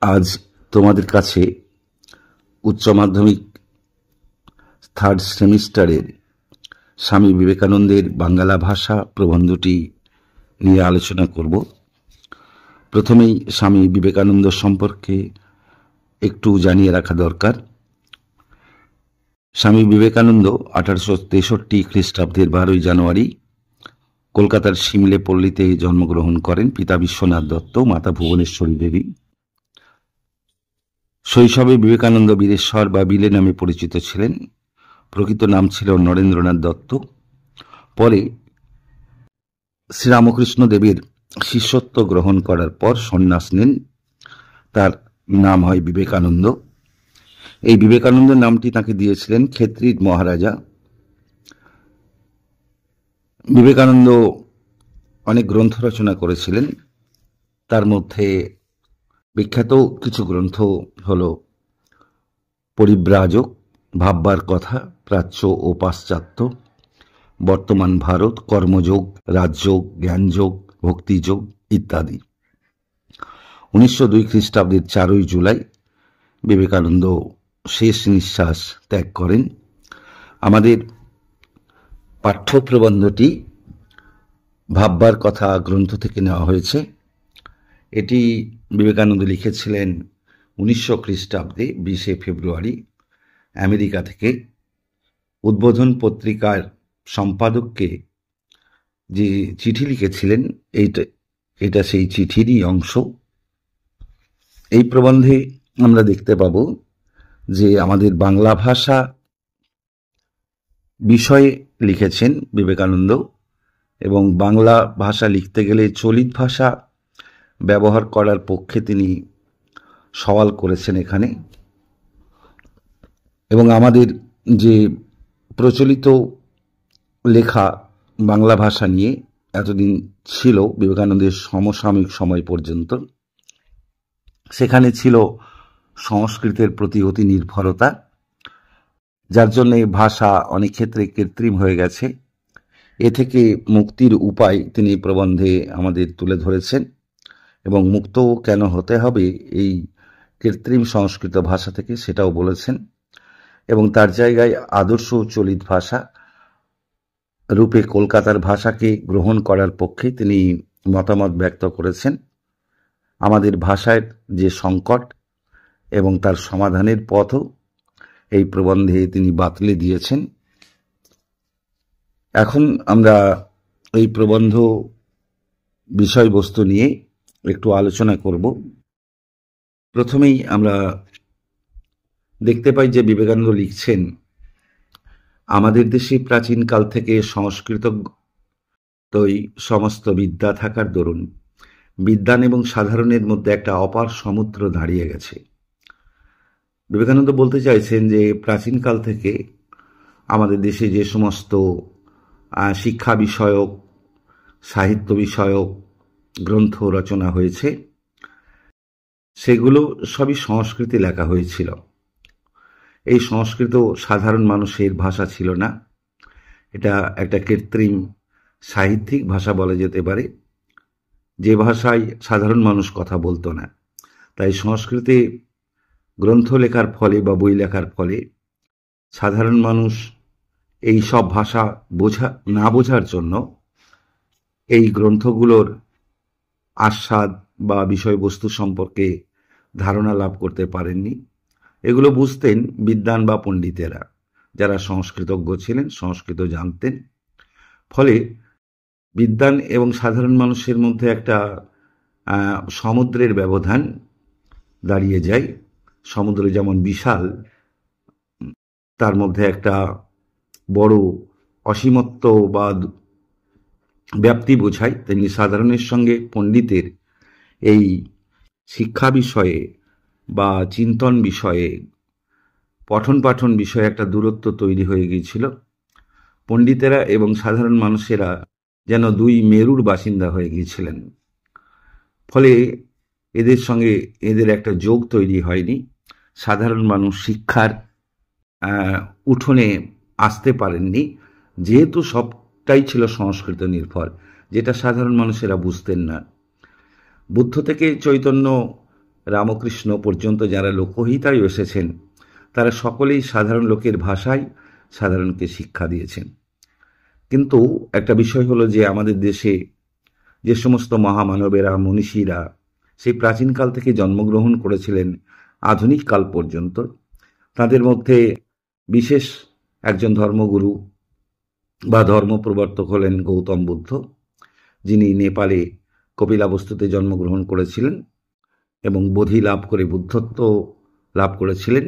আজ তোমাদের কাছে উচ্চ মাধ্যমিক থার্ড সেমিস্টারের স্বামী বিবেকানন্দের বাংলা ভাষা প্রবন্ধটি নিয়ে আলোচনা করব। প্রথমেই স্বামী বিবেকানন্দ সম্পর্কে একটু জানিয়ে রাখা দরকার। স্বামী বিবেকানন্দ 1863 খ্রিস্টাব্দের 12 জানুয়ারি কলকাতার সিমলে পল্লীতে জন্মগ্রহণ করেন। পিতা বিশ্বনাথ দত্ত, মাতা ভুবনেশ্বরী দেবী। শৈশবে বিবেকানন্দ বীরেশ্বর বা বিলে নামে পরিচিত ছিলেন। প্রকৃত নাম ছিল নরেন্দ্রনাথ দত্ত। পরে শ্রীরামকৃষ্ণ দেবের শিষ্যত্ব গ্রহণ করার পর সন্ন্যাস নেন। তার নাম হয় বিবেকানন্দ। এই বিবেকানন্দ নামটি তাকে দিয়েছিলেন ক্ষেত্রীর মহারাজা। বিবেকানন্দ অনেক গ্রন্থ রচনা করেছিলেন। তার মধ্যে বিখ্যাত কিছু গ্রন্থ হল পরিব্রাজক, ভাববার কথা, প্রাচ্য ও পাশ্চাত্য, বর্তমান ভারত, কর্মযোগ, রাজযোগ, জ্ঞানযোগ, ভক্তিযোগ ইত্যাদি। 1902 খ্রিস্টাব্দের 4 জুলাই বিবেকানন্দ শেষ নিঃশ্বাস ত্যাগ করেন। আমাদের পাঠ্য প্রবন্ধটি ভাববার কথা গ্রন্থ থেকে নেওয়া হয়েছে। এটি বিবেকানন্দ লিখেছিলেন 1900 খ্রিস্টাব্দে 20 ফেব্রুয়ারি আমেরিকা থেকে। উদ্বোধন পত্রিকার সম্পাদককে যে চিঠি লিখেছিলেন এটা সেই চিঠিরই অংশ। এই প্রবন্ধে আমরা দেখতে পাব যে আমাদের বাংলা ভাষা বিষয়ে লিখেছেন বিবেকানন্দ, এবং বাংলা ভাষা লিখতে গেলে চলিত ভাষা ব্যবহার করার পক্ষে তিনি সওয়াল করেছেন এখানে। এবং আমাদের যে প্রচলিত লেখা বাংলা ভাষা নিয়ে এতদিন ছিল বিবেকানন্দের সমসাময়িক সময় পর্যন্ত, সেখানে ছিল সংস্কৃতের প্রতি অতি নির্ভরতা, যার জন্য ভাষা অনেক ক্ষেত্রে কৃত্রিম হয়ে গেছে। এ থেকে মুক্তির উপায় তিনি প্রবন্ধে আমাদের তুলে ধরেছেন, এবং মুক্ত কেন হতে হবে এই কৃত্রিম সংস্কৃত ভাষা থেকে সেটাও বলেছেন। এবং তার জায়গায় আদর্শ চলিত ভাষা রূপে কলকাতার ভাষাকে গ্রহণ করার পক্ষে তিনি মতামত ব্যক্ত করেছেন। আমাদের ভাষার যে সংকট এবং তার সমাধানের পথও এই প্রবন্ধে তিনি বাতলে দিয়েছেন। এখন আমরা এই প্রবন্ধ বিষয়বস্তু নিয়ে একটু আলোচনা করব। প্রথমেই আমরা দেখতে পাই যে বিবেকানন্দ লিখছেন, আমাদের দেশে প্রাচীনকাল থেকে সংস্কৃতই সমস্ত বিদ্যা থাকার দরুন বিদ্বান এবং সাধারণের মধ্যে একটা অপার সমুদ্র দাঁড়িয়ে গেছে। বিবেকানন্দ বলতে চাইছেন যে প্রাচীনকাল থেকে আমাদের দেশে যে সমস্ত শিক্ষা বিষয়ক, সাহিত্য বিষয়ক গ্রন্থ রচনা হয়েছে সেগুলো সবই সংস্কৃতে লেখা হয়েছিল। এই সংস্কৃত সাধারণ মানুষের ভাষা ছিল না, এটা একটা কৃত্রিম সাহিত্যিক ভাষা বলা যেতে পারে, যে ভাষায় সাধারণ মানুষ কথা বলতো না। তাই সংস্কৃতে গ্রন্থ লেখার ফলে বা বই লেখার ফলে সাধারণ মানুষ এই সব ভাষা না বোঝার জন্য এই গ্রন্থগুলোর আস্বাদ বা বিষয়বস্তু সম্পর্কে ধারণা লাভ করতে পারেননি। এগুলো বুঝতেন বিদ্বান বা পণ্ডিতেরা, যারা সংস্কৃতজ্ঞ ছিলেন, সংস্কৃত জানতেন। ফলে বিদ্বান এবং সাধারণ মানুষের মধ্যে একটা সমুদ্রের ব্যবধান দাঁড়িয়ে যায়। সমুদ্র যেমন বিশাল, তার মধ্যে একটা বড় অসীমত্ব বা ব্যাপ্তি বোঝায়, তেমনি সাধারণের সঙ্গে পণ্ডিতের এই শিক্ষা বিষয়ে বা চিন্তন বিষয়ে, পঠন পাঠন বিষয়ে একটা দূরত্ব তৈরি হয়ে গিয়েছিল। পণ্ডিতেরা এবং সাধারণ মানুষেরা যেন দুই মেরুর বাসিন্দা হয়ে গিয়েছিলেন। ফলে এদের সঙ্গে এদের একটা যোগ তৈরি হয়নি। সাধারণ মানুষ শিক্ষার উঠোনে আসতে পারেননি, যেহেতু সবটাই ছিল সংস্কৃত নির্ভর, যেটা সাধারণ মানুষেরা বুঝতেন না। বুদ্ধ থেকে চৈতন্য রামকৃষ্ণ পর্যন্ত যারা লোকহিতায় এসেছেন তারা সকলেই সাধারণ লোকের ভাষায় সাধারণকে শিক্ষা দিয়েছেন। কিন্তু একটা বিষয় হলো যে আমাদের দেশে যে সমস্ত মহামানবেরা, মনীষীরা সেই প্রাচীনকাল থেকে জন্মগ্রহণ করেছিলেন আধুনিক কাল পর্যন্ত, তাদের মধ্যে বিশেষ একজন ধর্মগুরু বা ধর্মপ্রবর্তক হলেন গৌতম বুদ্ধ, যিনি নেপালে কপিলাবস্তুতে জন্মগ্রহণ করেছিলেন এবং বোধি লাভ করে বুদ্ধত্ব লাভ করেছিলেন।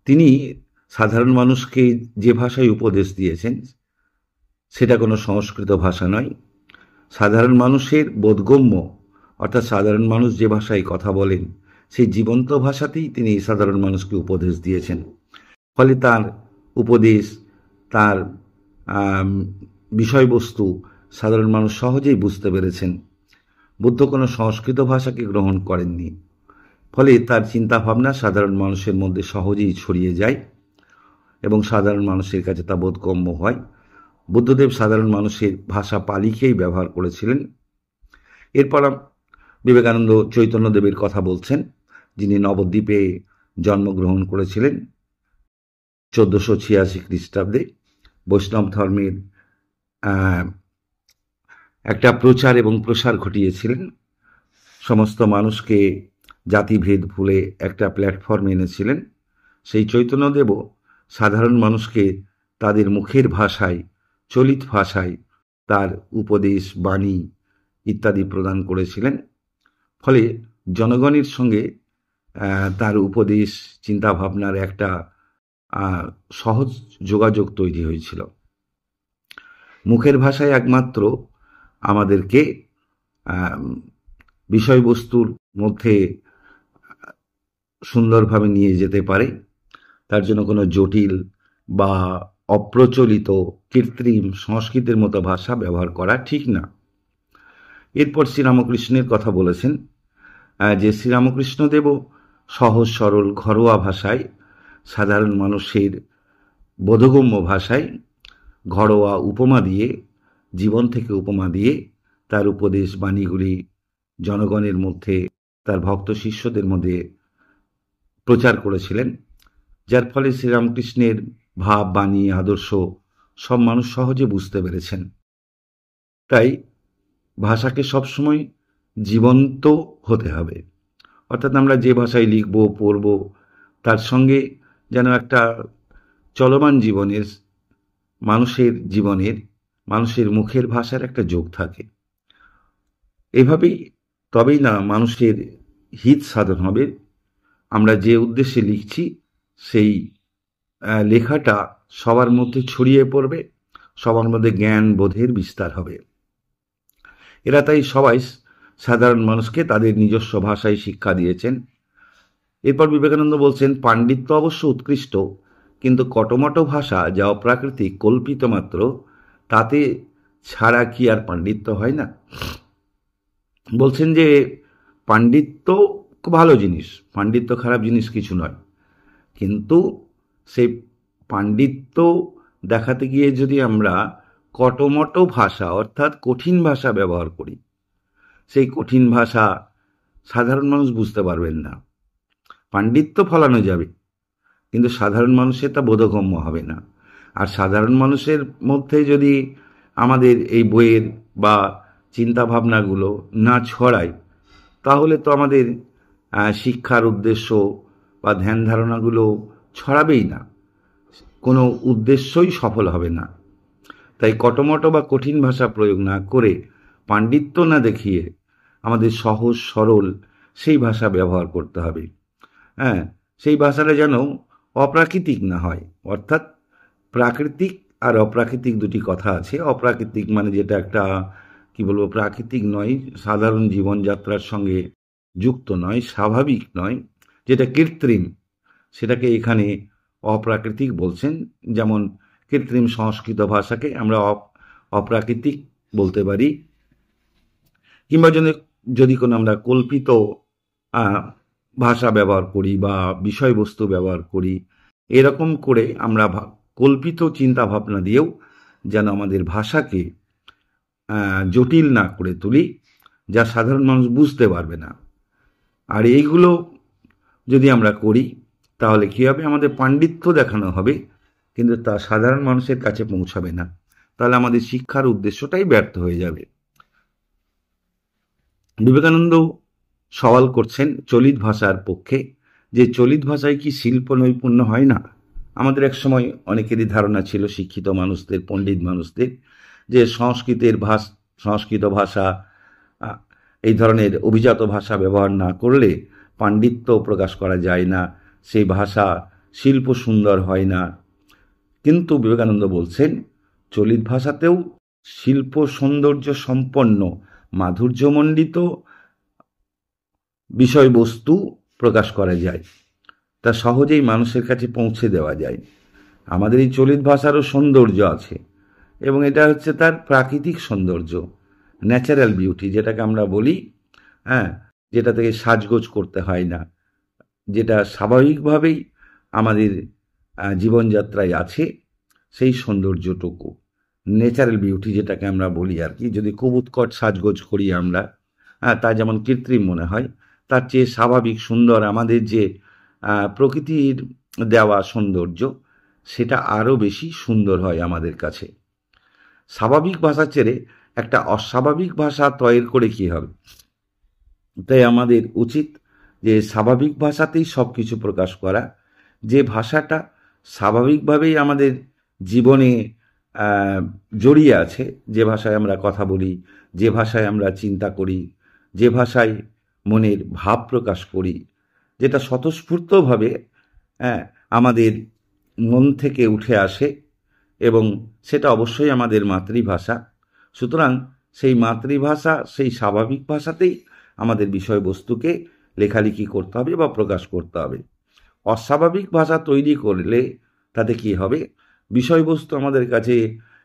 তিনি সাধারণ মানুষকে যে ভাষায় উপদেশ দিয়েছেন সেটা কোনো সংস্কৃত ভাষা নয়, সাধারণ মানুষের বোধগম্য, অর্থাৎ সাধারণ মানুষ যে ভাষায় কথা বলেন সেই জীবন্ত ভাষাতেই তিনি সাধারণ মানুষকে উপদেশ দিয়েছেন। ফলে তার উপদেশ, তার বিষয়বস্তু সাধারণ মানুষ সহজেই বুঝতে পেরেছেন। বুদ্ধ কোনো সংস্কৃত ভাষাকে গ্রহণ করেননি, ফলে তার চিন্তাভাবনা সাধারণ মানুষের মধ্যে সহজেই ছড়িয়ে যায় এবং সাধারণ মানুষের কাছে তা বোধগম্য হয়। বুদ্ধদেব সাধারণ মানুষের ভাষা পালিকেই ব্যবহার করেছিলেন। এরপর বিবেকানন্দ চৈতন্যদেবের কথা বলছেন, যিনি নবদ্বীপে জন্মগ্রহণ করেছিলেন 1486 খ্রিস্টাব্দে। বৈষ্ণব ধর্মের একটা প্রচার এবং প্রসার ঘটিয়েছিলেন। সমস্ত মানুষকে জাতিভেদ ভুলে একটা প্ল্যাটফর্মে এনেছিলেন। সেই চৈতন্যদেবও সাধারণ মানুষকে তাদের মুখের ভাষায়, চলিত ভাষায় তার উপদেশ, বাণী ইত্যাদি প্রদান করেছিলেন। ফলে জনগণের সঙ্গে তার উপদেশ, চিন্তাভাবনার একটা সহজ যোগাযোগ তৈরি হয়েছিল। মুখের ভাষায় একমাত্র আমাদেরকে বিষয়বস্তুর মধ্যে সুন্দরভাবে নিয়ে যেতে পারে, তার জন্য কোনো জটিল বা অপ্রচলিত কৃত্রিম সংস্কৃতের মতো ভাষা ব্যবহার করা ঠিক না। এরপর শ্রীরামকৃষ্ণের কথা বলেছেন যে শ্রীরামকৃষ্ণদেবও সহজ সরল ঘরোয়া ভাষায়, সাধারণ মানুষের বোধগম্য ভাষায় ঘরোয়া উপমা দিয়ে, জীবন থেকে উপমা দিয়ে তার উপদেশ বাণীগুলি জনগণের মধ্যে, তার ভক্ত শিষ্যদের মধ্যে প্রচার করেছিলেন, যার ফলে শ্রীরামকৃষ্ণের ভাব, বাণী, আদর্শ সব মানুষ সহজে বুঝতে পেরেছেন। তাই ভাষাকে সবসময় জীবন্ত হতে হবে, অর্থাৎ আমরা যে ভাষায় লিখব, পড়ব, তার সঙ্গে যেন একটা চলমান জীবনের, মানুষের মুখের ভাষার একটা যোগ থাকে। তবেই না মানুষের হিত সাধন হবে। আমরা যে উদ্দেশ্যে লিখছি সেই লেখাটা সবার মধ্যে ছড়িয়ে পড়বে, সবার মধ্যে জ্ঞান বোধের বিস্তার হবে। এরা তাই সবাই সাধারণ মানুষকে তাদের নিজস্ব ভাষায় শিক্ষা দিয়েছেন। এরপর বিবেকানন্দ বলছেন, পাণ্ডিত্য অবশ্য উৎকৃষ্ট, কিন্তু কটমট ভাষা যা অপ্রাকৃতিক, কল্পিত মাত্র, তাতে ছাড়া কি আর পাণ্ডিত্য হয় না? বলছেন যে পাণ্ডিত্য খুব ভালো জিনিস, পাণ্ডিত্য খারাপ জিনিস কিছু নয়, কিন্তু সেই পাণ্ডিত্য দেখাতে গিয়ে যদি আমরা কটমট ভাষা, অর্থাৎ কঠিন ভাষা ব্যবহার করি, সেই কঠিন ভাষা সাধারণ মানুষ বুঝতে পারবেন না। পাণ্ডিত্য ফলানো যাবে, কিন্তু সাধারণ মানুষের তা বোধগম্য হবে না। আর সাধারণ মানুষের মধ্যে যদি আমাদের এই বইয়ের বা চিন্তাভাবনাগুলো না ছড়ায়, তাহলে তো আমাদের শিক্ষার উদ্দেশ্য বা ধ্যান ধারণাগুলো ছড়াবেই না, কোনো উদ্দেশ্যই সফল হবে না। তাই কটমট বা কঠিন ভাষা প্রয়োগ না করে, পাণ্ডিত্য না দেখিয়ে আমাদের সহজ সরল সেই ভাষা ব্যবহার করতে হবে। সেই ভাষাটা যেন অপ্রাকৃতিক না হয়, অর্থাৎ প্রাকৃতিক আর অপ্রাকৃতিক দুটি কথা আছে। অপ্রাকৃতিক মানে যেটা একটা প্রাকৃতিক নয়, সাধারণ জীবনযাত্রার সঙ্গে যুক্ত নয়, স্বাভাবিক নয়, যেটা কৃত্রিম, সেটাকে এখানে অপ্রাকৃতিক বলছেন। যেমন কৃত্রিম সংস্কৃত ভাষাকে আমরা অপ্রাকৃতিক বলতে পারি, কিংবা যদি কোনো আমরা কল্পিত ভাষা ব্যবহার করি বা বিষয়বস্তু ব্যবহার করি, এরকম করে আমরা কল্পিত চিন্তা ভাবনা দিয়েও যেন আমাদের ভাষাকে জটিল না করে তুলি, যা সাধারণ মানুষ বুঝতে পারবে না। আর এইগুলো যদি আমরা করি তাহলে কী হবে, আমাদের পাণ্ডিত্য দেখানো হবে, কিন্তু তা সাধারণ মানুষের কাছে পৌঁছাবে না। তাহলে আমাদের শিক্ষার উদ্দেশ্যটাই ব্যর্থ হয়ে যাবে। বিবেকানন্দ সওয়াল করছেন চলিত ভাষার পক্ষে, যে চলিত ভাষায় কি শিল্প নৈপুণ্য হয় না? আমাদের এক সময় অনেকেরই ধারণা ছিল, শিক্ষিত মানুষদের, পণ্ডিত মানুষদের, যে সংস্কৃত ভাষা এই ধরনের অভিজাত ভাষা ব্যবহার না করলে পাণ্ডিত্য প্রকাশ করা যায় না, সেই ভাষা শিল্প সুন্দর হয় না। কিন্তু বিবেকানন্দ বলছেন চলিত ভাষাতেও শিল্প সৌন্দর্য সম্পন্ন মাধুর্যমণ্ডিত বিষয়বস্তু প্রকাশ করা যায়, তা সহজেই মানুষের কাছে পৌঁছে দেওয়া যায়। আমাদের এই চলিত ভাষারও সৌন্দর্য আছে, এবং এটা হচ্ছে তার প্রাকৃতিক সৌন্দর্য, ন্যাচারাল বিউটি, যেটাকে আমরা বলি, হ্যাঁ, যেটা থেকে সাজগোজ করতে হয় না, যেটা স্বাভাবিকভাবেই আমাদের জীবনযাত্রায় আছে, সেই সৌন্দর্যটুকু ন্যাচারাল বিউটি যেটাকে আমরা বলি আর কি। যদি খুব উৎকট সাজগোজ করি আমরা, তা যেমন কৃত্রিম মনে হয়, তার চেয়ে স্বাভাবিক সুন্দর আমাদের যে প্রকৃতির দেওয়া সৌন্দর্য, সেটা আরও বেশি সুন্দর হয় আমাদের কাছে। স্বাভাবিক ভাষা ছেড়ে একটা অস্বাভাবিক ভাষা তৈরি করে কী হবে? তাই আমাদের উচিত যে স্বাভাবিক ভাষাতেই সব কিছু প্রকাশ করা, যে ভাষাটা স্বাভাবিকভাবেই আমাদের জীবনে জড়িয়ে আছে, যে ভাষায় আমরা কথা বলি, যে ভাষায় আমরা চিন্তা করি, যে ভাষায় মনের ভাব প্রকাশ করি, যেটা স্বতঃস্ফূর্তভাবে আমাদের মন থেকে উঠে আসে, এবং সেটা অবশ্যই আমাদের মাতৃভাষা। সুতরাং সেই মাতৃভাষা, সেই স্বাভাবিক ভাষাতেই আমাদের বিষয়বস্তুকে লেখালেখি করতে হবে বা প্রকাশ করতে হবে। অস্বাভাবিক ভাষা তৈরি করলে তাতে কি হবে? বিষয়বস্তু আমাদের কাছে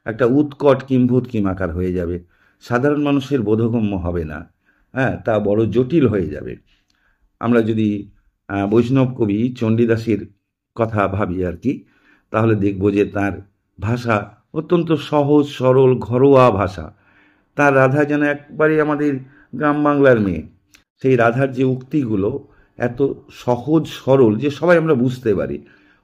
একটা উৎকট কিম্ভূত কিমাকার হয়ে যাবে, সাধারণ মানুষের বোধগম্য হবে না, তা বড় জটিল হয়ে যাবে। আমরা যদি বৈষ্ণব কবি চণ্ডীদাসের কথা ভাবি আর কি, তাহলে দেখব যে তার ভাষা অত্যন্ত সহজ সরল ঘরোয়া ভাষা। তার রাধা যেন একবারে আমাদের গ্রাম বাংলার মেয়ে। সেই রাধার যে উক্তিগুলো এত সহজ সরল যে সবাই আমরা বুঝতে পারি,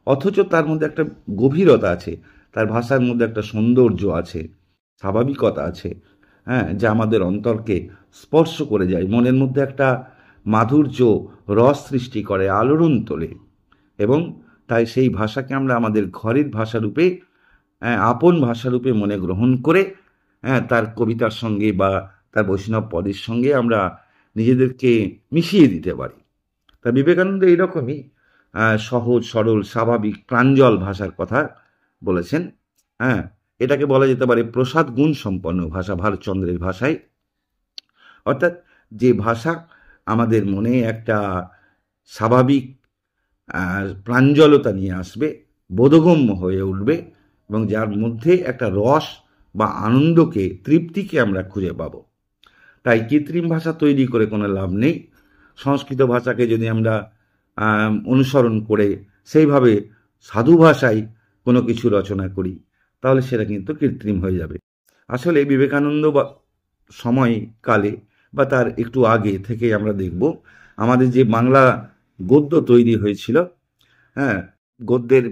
অথচ তার মধ্যে একটা গভীরতা আছে, তার ভাষার মধ্যে একটা সৌন্দর্য আছে, স্বাভাবিকতা আছে, যা আমাদের অন্তরকে স্পর্শ করে যায়, মনের মধ্যে একটা মাধুর্য রস সৃষ্টি করে, আলোড়ন তোলে। এবং তাই সেই ভাষাকে আমরা আমাদের ঘরের ভাষারূপে, আপন ভাষারূপে মনে গ্রহণ করে, তার কবিতার সঙ্গে বা তার বৈষ্ণব পদের সঙ্গে আমরা নিজেদেরকে মিশিয়ে দিতে পারি। তা বিবেকানন্দ এইরকমই সহজ সরল স্বাভাবিক প্রাঞ্জল ভাষার কথা বলেছেন। এটাকে বলা যেতে পারে প্রসাদ গুণ সম্পন্ন ভাষা, ভারতচন্দ্রের ভাষায়। অর্থাৎ যে ভাষা আমাদের মনে একটা স্বাভাবিক প্রাঞ্জলতা নিয়ে আসবে, বোধগম্য হয়ে উঠবে, এবং যার মধ্যে একটা রস বা আনন্দকে, তৃপ্তিকে আমরা খুঁজে পাব। তাই কৃত্রিম ভাষা তৈরি করে কোনো লাভ নেই। সংস্কৃত ভাষাকে যদি আমরা অনুসরণ করে সেইভাবে সাধু ভাষায় কোনো কিছু রচনা করি, তাহলে সেটা কিন্তু কৃত্রিম হয়ে যাবে। আসলে বিবেকানন্দ সময়কালে বা তার একটু আগে থেকে আমরা দেখব আমাদের যে বাংলা গদ্য তৈরি হয়েছিল, গদ্যের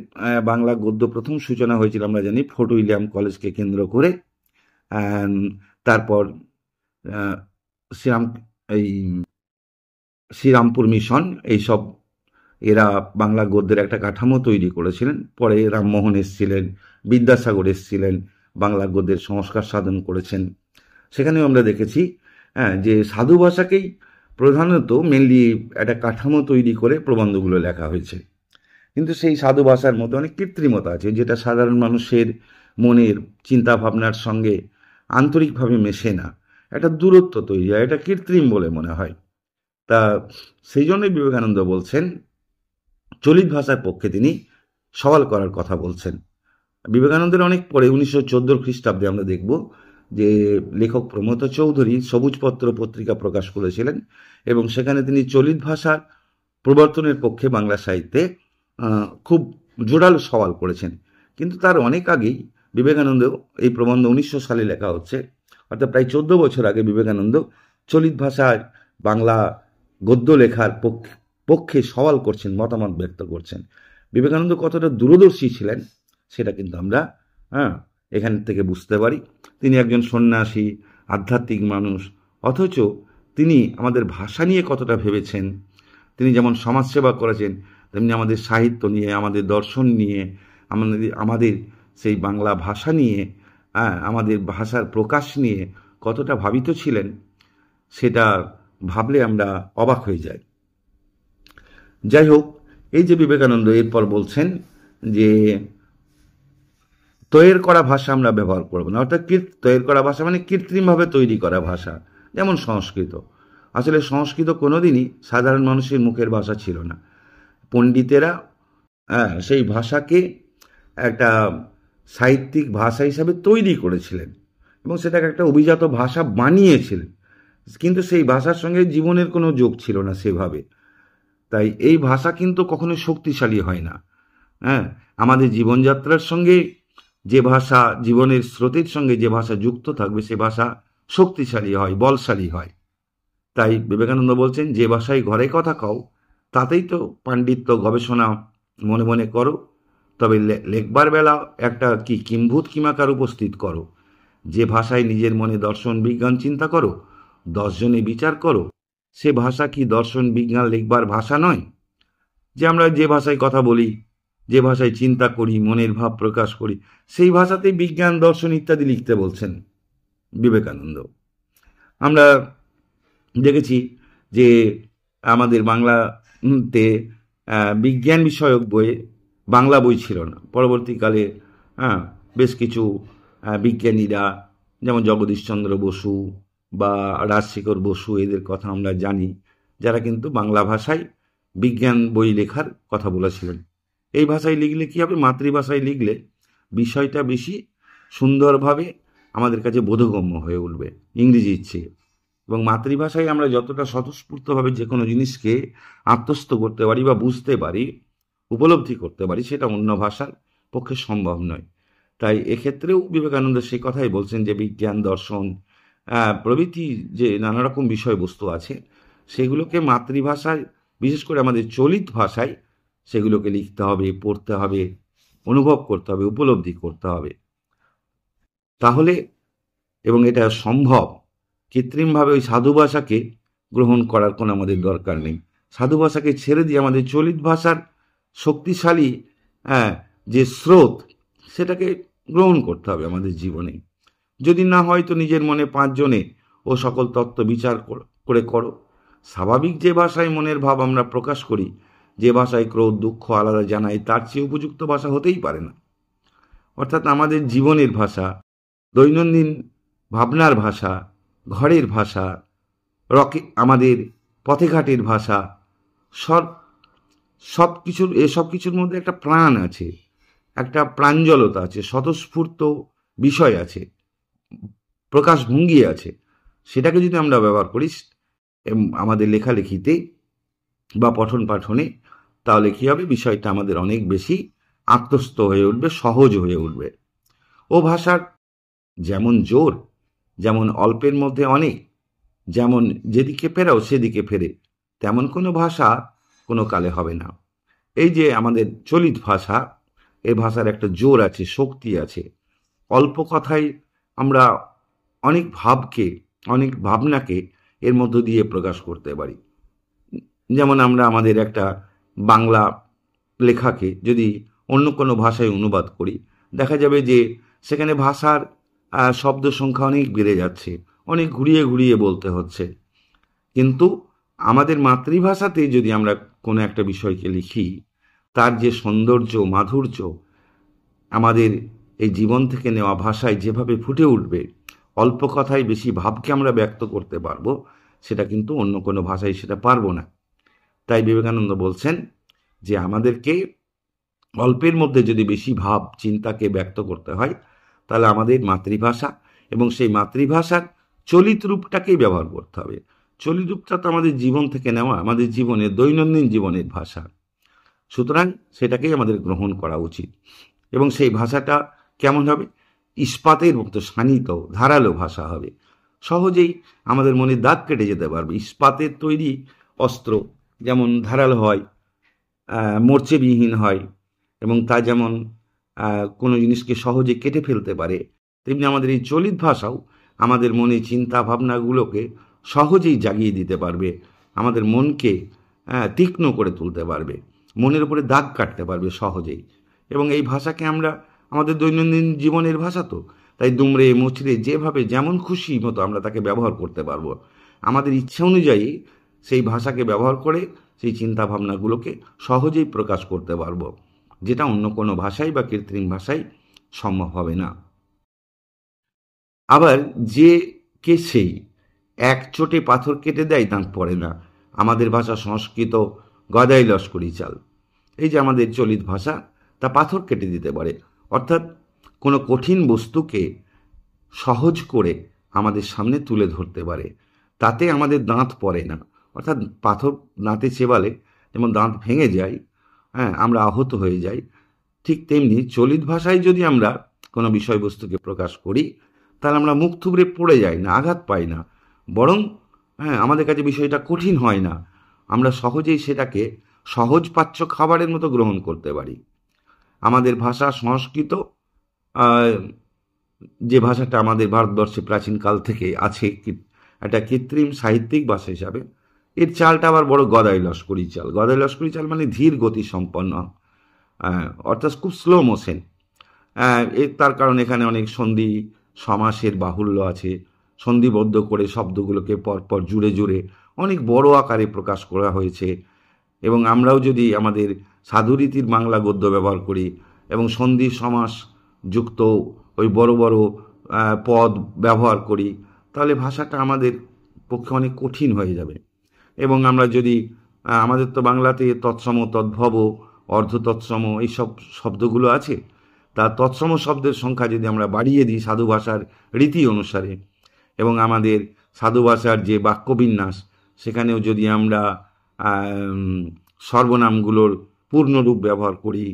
বাংলা গদ্য প্রথম সূচনা হয়েছিল আমরা জানি ফোর্ট উইলিয়াম কলেজকে কেন্দ্র করে। তারপর শ্রীরামপুর মিশন, এইসব এরা বাংলা গদ্যের একটা কাঠামো তৈরি করেছিলেন। পরে রামমোহন এসেছিলেন, বিদ্যাসাগর এসেছিলেন, বাংলা গদ্যের সংস্কার সাধন করেছেন। সেখানেও আমরা দেখেছি যে সাধু ভাষাকেই প্রধানত মেনলি একটা কাঠামো তৈরি করে প্রবন্ধগুলো লেখা হয়েছে। কিন্তু সেই সাধু ভাষার মধ্যে অনেক কৃত্রিমতা আছে, যেটা সাধারণ মানুষের মনের চিন্তা ভাবনার সঙ্গে আন্তরিকভাবে মেশে না, একটা দূরত্ব তৈরি হয়, এটা কৃত্রিম বলে মনে হয়। তা সেই জন্যই বিবেকানন্দ বলছেন চলিত ভাষার পক্ষে তিনি সওয়াল করার কথা বলছেন। বিবেকানন্দের অনেক পরে 1914 খ্রিস্টাব্দে আমরা দেখব যে লেখক প্রমথ চৌধুরী সবুজপত্র পত্রিকা প্রকাশ করেছিলেন, এবং সেখানে তিনি চলিত ভাষার প্রবর্তনের পক্ষে বাংলা সাহিত্যে খুব জোরালো সওয়াল করেছেন। কিন্তু তার অনেক আগেই বিবেকানন্দ, এই প্রবন্ধ 1900 সালে লেখা হচ্ছে, অর্থাৎ প্রায় 14 বছর আগে বিবেকানন্দ চলিত ভাষায় বাংলা গদ্য লেখার পক্ষে সওয়াল করছেন, মতামত ব্যক্ত করছেন। বিবেকানন্দ কতটা দূরদর্শী ছিলেন সেটা কিন্তু আমরা এখান থেকে বুঝতে পারি। তিনি একজন সন্ন্যাসী, আধ্যাত্মিক মানুষ, অথচ তিনি আমাদের ভাষা নিয়ে কতটা ভেবেছেন। তিনি যেমন সমাজসেবা করেছেন, তেমনি আমাদের সাহিত্য নিয়ে, আমাদের দর্শন নিয়ে, আমাদের সেই বাংলা ভাষা নিয়ে, আমাদের ভাষার প্রকাশ নিয়ে কতটা ভাবিত ছিলেন সেটা ভাবলে আমরা অবাক হয়ে যাই। যাই হোক, এই যে বিবেকানন্দ এরপর বলছেন যে তৈরি করা ভাষা আমরা ব্যবহার করব না, অর্থাৎ তৈরি করা ভাষা মানে কৃত্রিমভাবে তৈরি করা ভাষা, যেমন সংস্কৃত। আসলে সংস্কৃত কোনোদিনই সাধারণ মানুষের মুখের ভাষা ছিল না। পণ্ডিতেরা সেই ভাষাকে একটা সাহিত্যিক ভাষা হিসাবে তৈরি করেছিলেন এবং সেটাকে একটা অভিজাত ভাষা বানিয়েছিলেন, কিন্তু সেই ভাষার সঙ্গে জীবনের কোনো যোগ ছিল না সেভাবে। তাই এই ভাষা কিন্তু কখনো শক্তিশালী হয় না। আমাদের জীবনযাত্রার সঙ্গে যে ভাষা, জীবনের স্রোতের সঙ্গে যে ভাষা যুক্ত থাকবে সে ভাষা শক্তিশালী হয়, বলশালী হয়। তাই বিবেকানন্দ বলছেন, যে ভাষায় ঘরে কথা কও তাতেই তো পাণ্ডিত্য গবেষণা মনে মনে করো, তবে লেখবার বেলা একটা কিম্ভূত কিমাকার উপস্থিত করো। যে ভাষায় নিজের মনে দর্শন বিজ্ঞান চিন্তা করো, 10 জনে বিচার করো, সে ভাষা কি দর্শন বিজ্ঞান লিখবার ভাষা নয়? যে আমরা যে ভাষায় কথা বলি, যে ভাষায় চিন্তা করি, মনের ভাব প্রকাশ করি, সেই ভাষাতেই বিজ্ঞান, দর্শন ইত্যাদি লিখতে বলছেন বিবেকানন্দ। আমরা দেখেছি যে আমাদের বাংলাতে বিজ্ঞান বিষয়ক বইয়ে বাংলা বই ছিল না। পরবর্তীকালে বেশ কিছু বিজ্ঞানীরা, যেমন জগদীশচন্দ্র বসু বা রাজশেখর বসু, এদের কথা আমরা জানি, যারা কিন্তু বাংলা ভাষায় বিজ্ঞান বই লেখার কথা বলেছিলেন। এই ভাষায় লিখলে কি হবে, মাতৃভাষায় লিখলে বিষয়টা বেশি সুন্দরভাবে আমাদের কাছে বোধগম্য হয়ে উঠবে ইংরেজির চেয়ে। এবং মাতৃভাষায় আমরা যতটা স্বতঃস্ফূর্তভাবে যে কোনো জিনিসকে আত্মস্থ করতে পারি বা বুঝতে পারি, উপলব্ধি করতে পারি, সেটা অন্য ভাষার পক্ষে সম্ভব নয়। তাই এক্ষেত্রেও বিবেকানন্দ সেই কথাই বলছেন যে বিজ্ঞান, দর্শন প্রভৃতি যে নানা রকম বিষয়বস্তু আছে সেগুলোকে মাতৃভাষায়, বিশেষ করে আমাদের চলিত ভাষায় সেগুলোকে লিখতে হবে, পড়তে হবে, অনুভব করতে হবে, উপলব্ধি করতে হবে। তাহলে, এবং এটা সম্ভব, কৃত্রিমভাবে ওই সাধু ভাষাকে গ্রহণ করার কোনো আমাদের দরকার নেই। সাধু ভাষাকে ছেড়ে দিয়ে আমাদের চলিত ভাষার শক্তিশালী যে স্রোত, সেটাকে গ্রহণ করতে হবে আমাদের জীবনে। যদি না হয় তো নিজের মনে 5 জনে ও সকল তত্ত্ব বিচার করে করো। স্বাভাবিক যে ভাষায় মনের ভাব আমরা প্রকাশ করি, যে ভাষায় ক্রোধ দুঃখ আলাদা জানাই, তার চেয়ে উপযুক্ত ভাষা হতেই পারে না। অর্থাৎ আমাদের জীবনের ভাষা, দৈনন্দিন ভাবনার ভাষা, ঘরের ভাষা, আমাদের পথেঘাটের ভাষা, এসব কিছুর মধ্যে একটা প্রাণ আছে, একটা প্রাঞ্জলতা আছে, স্বতঃস্ফূর্ত বিষয় আছে, প্রকাশভঙ্গি আছে। সেটাকে যদি আমরা ব্যবহার করি আমাদের লেখালেখিতে বা পঠন পাঠনে, তাহলে কী হবে, বিষয়টা আমাদের অনেক বেশি আত্মস্থ হয়ে উঠবে, সহজ হয়ে উঠবে। ও ভাষার যেমন জোর, যেমন অল্পের মধ্যে অনেক, যেমন যেদিকে ফেরাও সেদিকে ফেরে, তেমন কোনো ভাষা কোনো কালে হবে না। এই যে আমাদের চলিত ভাষা, এই ভাষার একটা জোর আছে, শক্তি আছে। অল্প কথায় আমরা অনেক ভাবকে, অনেক ভাবনাকে এর মধ্য দিয়ে প্রকাশ করতে পারি। যেমন আমরা আমাদের একটা বাংলা লেখাকে যদি অন্য কোনো ভাষায় অনুবাদ করি, দেখা যাবে যে সেখানে ভাষার শব্দ সংখ্যা অনেক বেড়ে যাচ্ছে, অনেক ঘুরিয়ে ঘুরিয়ে বলতে হচ্ছে। কিন্তু আমাদের মাতৃভাষাতে যদি আমরা কোনো একটা বিষয়কে লিখি, তার যে সৌন্দর্য, মাধুর্য আমাদের এই জীবন থেকে নেওয়া ভাষায় যেভাবে ফুটে উঠবে, অল্প কথায় বেশি ভাবকে আমরা ব্যক্ত করতে পারবো, সেটা কিন্তু অন্য কোনো ভাষায় সেটা পারবো না। তাই বিবেকানন্দ বলছেন যে আমাদেরকে অল্পের মধ্যে যদি বেশি ভাব চিন্তাকে ব্যক্ত করতে হয়, তাহলে আমাদের মাতৃভাষা এবং সেই মাতৃভাষার চলিত রূপটাকেই ব্যবহার করতে হবে। চলিত রূপটা তো আমাদের জীবন থেকে নেওয়া, আমাদের জীবনের দৈনন্দিন জীবনের ভাষা। সুতরাং সেটাকেই আমাদের গ্রহণ করা উচিত। এবং সেই ভাষাটা কেমন হবে, ইস্পাতের মতো শানিত, ধারালো ভাষা হবে। সহজেই আমাদের মনে দাগ কেটে যেতে পারবে। ইস্পাতের তৈরি অস্ত্র যেমন ধারালো হয়, মরচেবিহীন হয়, এবং তা যেমন কোনো জিনিসকে সহজে কেটে ফেলতে পারে, তেমনি আমাদের এই চলিত ভাষাও আমাদের মনে চিন্তা ভাবনাগুলোকে সহজেই জাগিয়ে দিতে পারবে, আমাদের মনকে তীক্ষ্ণ করে তুলতে পারবে, মনের উপরে দাগ কাটতে পারবে সহজেই। এবং এই ভাষাকে আমরা আমাদের দৈনন্দিন জীবনের ভাষা তো, তাই দুমড়ে মুচড়ে যেভাবে যেমন খুশি মতো আমরা তাকে ব্যবহার করতে পারবো। আমাদের ইচ্ছা অনুযায়ী সেই ভাষাকে ব্যবহার করে সেই চিন্তা ভাবনাগুলোকে সহজেই প্রকাশ করতে পারবো, যেটা অন্য কোনো ভাষায় বা কৃত্রিম ভাষায় সম্ভব হবে না। আবার যে কে সেই এক চোটে পাথর কেটে দেয় দাঁত পড়ে না। আমাদের ভাষা সংস্কৃত গদাই লস্করি চাল, এই যে আমাদের চলিত ভাষা, তা পাথর কেটে দিতে পারে। অর্থাৎ কোনো কঠিন বস্তুকে সহজ করে আমাদের সামনে তুলে ধরতে পারে, তাতে আমাদের দাঁত পড়ে না। অর্থাৎ পাথর দাঁতে চেবালে যেমন দাঁত ভেঙে যায়, আমরা আহত হয়ে যাই, ঠিক তেমনি চলিত ভাষায় যদি আমরা কোনো বিষয়বস্তুকে প্রকাশ করি, তাহলে আমরা মুখ থুবড়ে পড়ে যাই না, আঘাত পাই না, বরং আমাদের কাছে বিষয়টা কঠিন হয় না, আমরা সহজেই সেটাকে সহজ পাচ্য খাবারের মতো গ্রহণ করতে পারি। আমাদের ভাষা সংস্কৃত, যে ভাষাটা আমাদের ভারতবর্ষে প্রাচীনকাল থেকে আছে একটা কৃত্রিম সাহিত্যিক ভাষা হিসাবে, এর চালটা আবার বড় গদাই লস্করি চাল। গদাই লস্করি চাল মানে ধীর গতি সম্পন্ন, অর্থাৎ খুব স্লো মোশন। তার কারণ এখানে অনেক সন্ধি সমাসের বাহুল্য আছে, সন্ধিবদ্ধ করে শব্দগুলোকে পরপর জুড়ে জুড়ে অনেক বড় আকারে প্রকাশ করা হয়েছে। এবং আমরাও যদি আমাদের সাধুরীতির বাংলা গদ্য ব্যবহার করি এবং সন্ধি সমাস যুক্ত ওই বড় বড় পদ ব্যবহার করি, তাহলে ভাষাটা আমাদের পক্ষে অনেক কঠিন হয়ে যাবে। এবং আমরা যদি আমাদের তো বাংলাতে তৎসম, তদ্ভব, অর্ধতৎসম এইসব শব্দগুলো আছে, তা তৎসম শব্দের সংখ্যা যদি আমরা বাড়িয়ে দিই সাধু ভাষার রীতি অনুসারে, এবং আমাদের সাধু ভাষার যে বাক্যবিন্যাস সেখানেও যদি আমরা সর্বনামগুলোর পূর্ণরূপ ব্যবহার করি,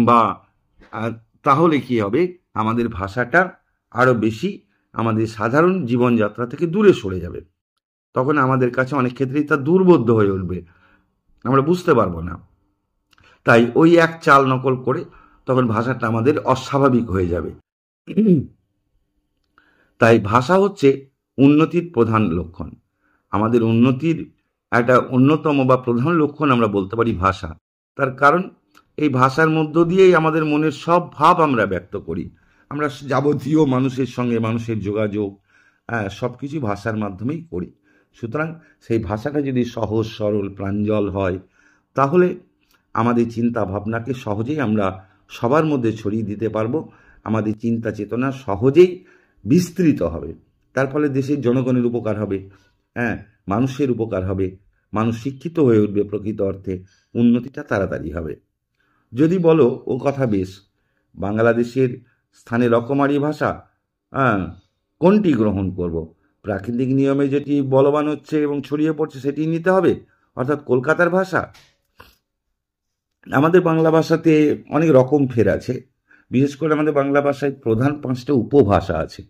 বা তাহলে কি হবে, আমাদের ভাষাটা আরও বেশি আমাদের সাধারণ জীবনযাত্রা থেকে দূরে সরে যাবে। তখন আমাদের কাছে অনেক ক্ষেত্রেই তা দুর্বোধ্য হয়ে উঠবে, আমরা বুঝতে পারবো না। তাই ওই এক চাল নকল করে তখন ভাষাটা আমাদের অস্বাভাবিক হয়ে যাবে। তাই ভাষা হচ্ছে উন্নতির প্রধান লক্ষণ। আমাদের উন্নতির একটা অন্যতম বা প্রধান লক্ষণ আমরা বলতে পারি ভাষা। তার কারণ এই ভাষার মধ্য দিয়েই আমাদের মনের সব ভাব আমরা ব্যক্ত করি। আমরা যাবতীয় মানুষের সঙ্গে মানুষের যোগাযোগ সব কিছু ভাষার মাধ্যমেই করি। সুতরাং সেই ভাষাটা যদি সহজ সরল প্রাঞ্জল হয়, তাহলে আমাদের চিন্তা ভাবনাকে সহজেই আমরা সবার মধ্যে ছড়িয়ে দিতে পারবো। আমাদের চিন্তা চেতনা সহজেই বিস্তৃত হবে, তার ফলে দেশের জনগণের উপকার হবে, মানুষের উপকার হবে, মানুষ শিক্ষিত হয়ে উঠবে, প্রকৃত অর্থে উন্নতিটা তাড়াতাড়ি হবে। যদি বলো ও কথা বেশ, বাংলাদেশের স্থানে রকমারি ভাষা কোনটি গ্রহণ করব? প্রাকৃতিক নিয়মে যেটি বলবান হচ্ছে এবং ছড়িয়ে পড়ছে সেটি নিতে হবে, অর্থাৎ কলকাতার ভাষা? আমাদের বাংলা ভাষাতে অনেক রকম ফের আছে। বিশেষ করে আমাদের বাংলা ভাষায় প্রধান 5টা উপভাষা আছে,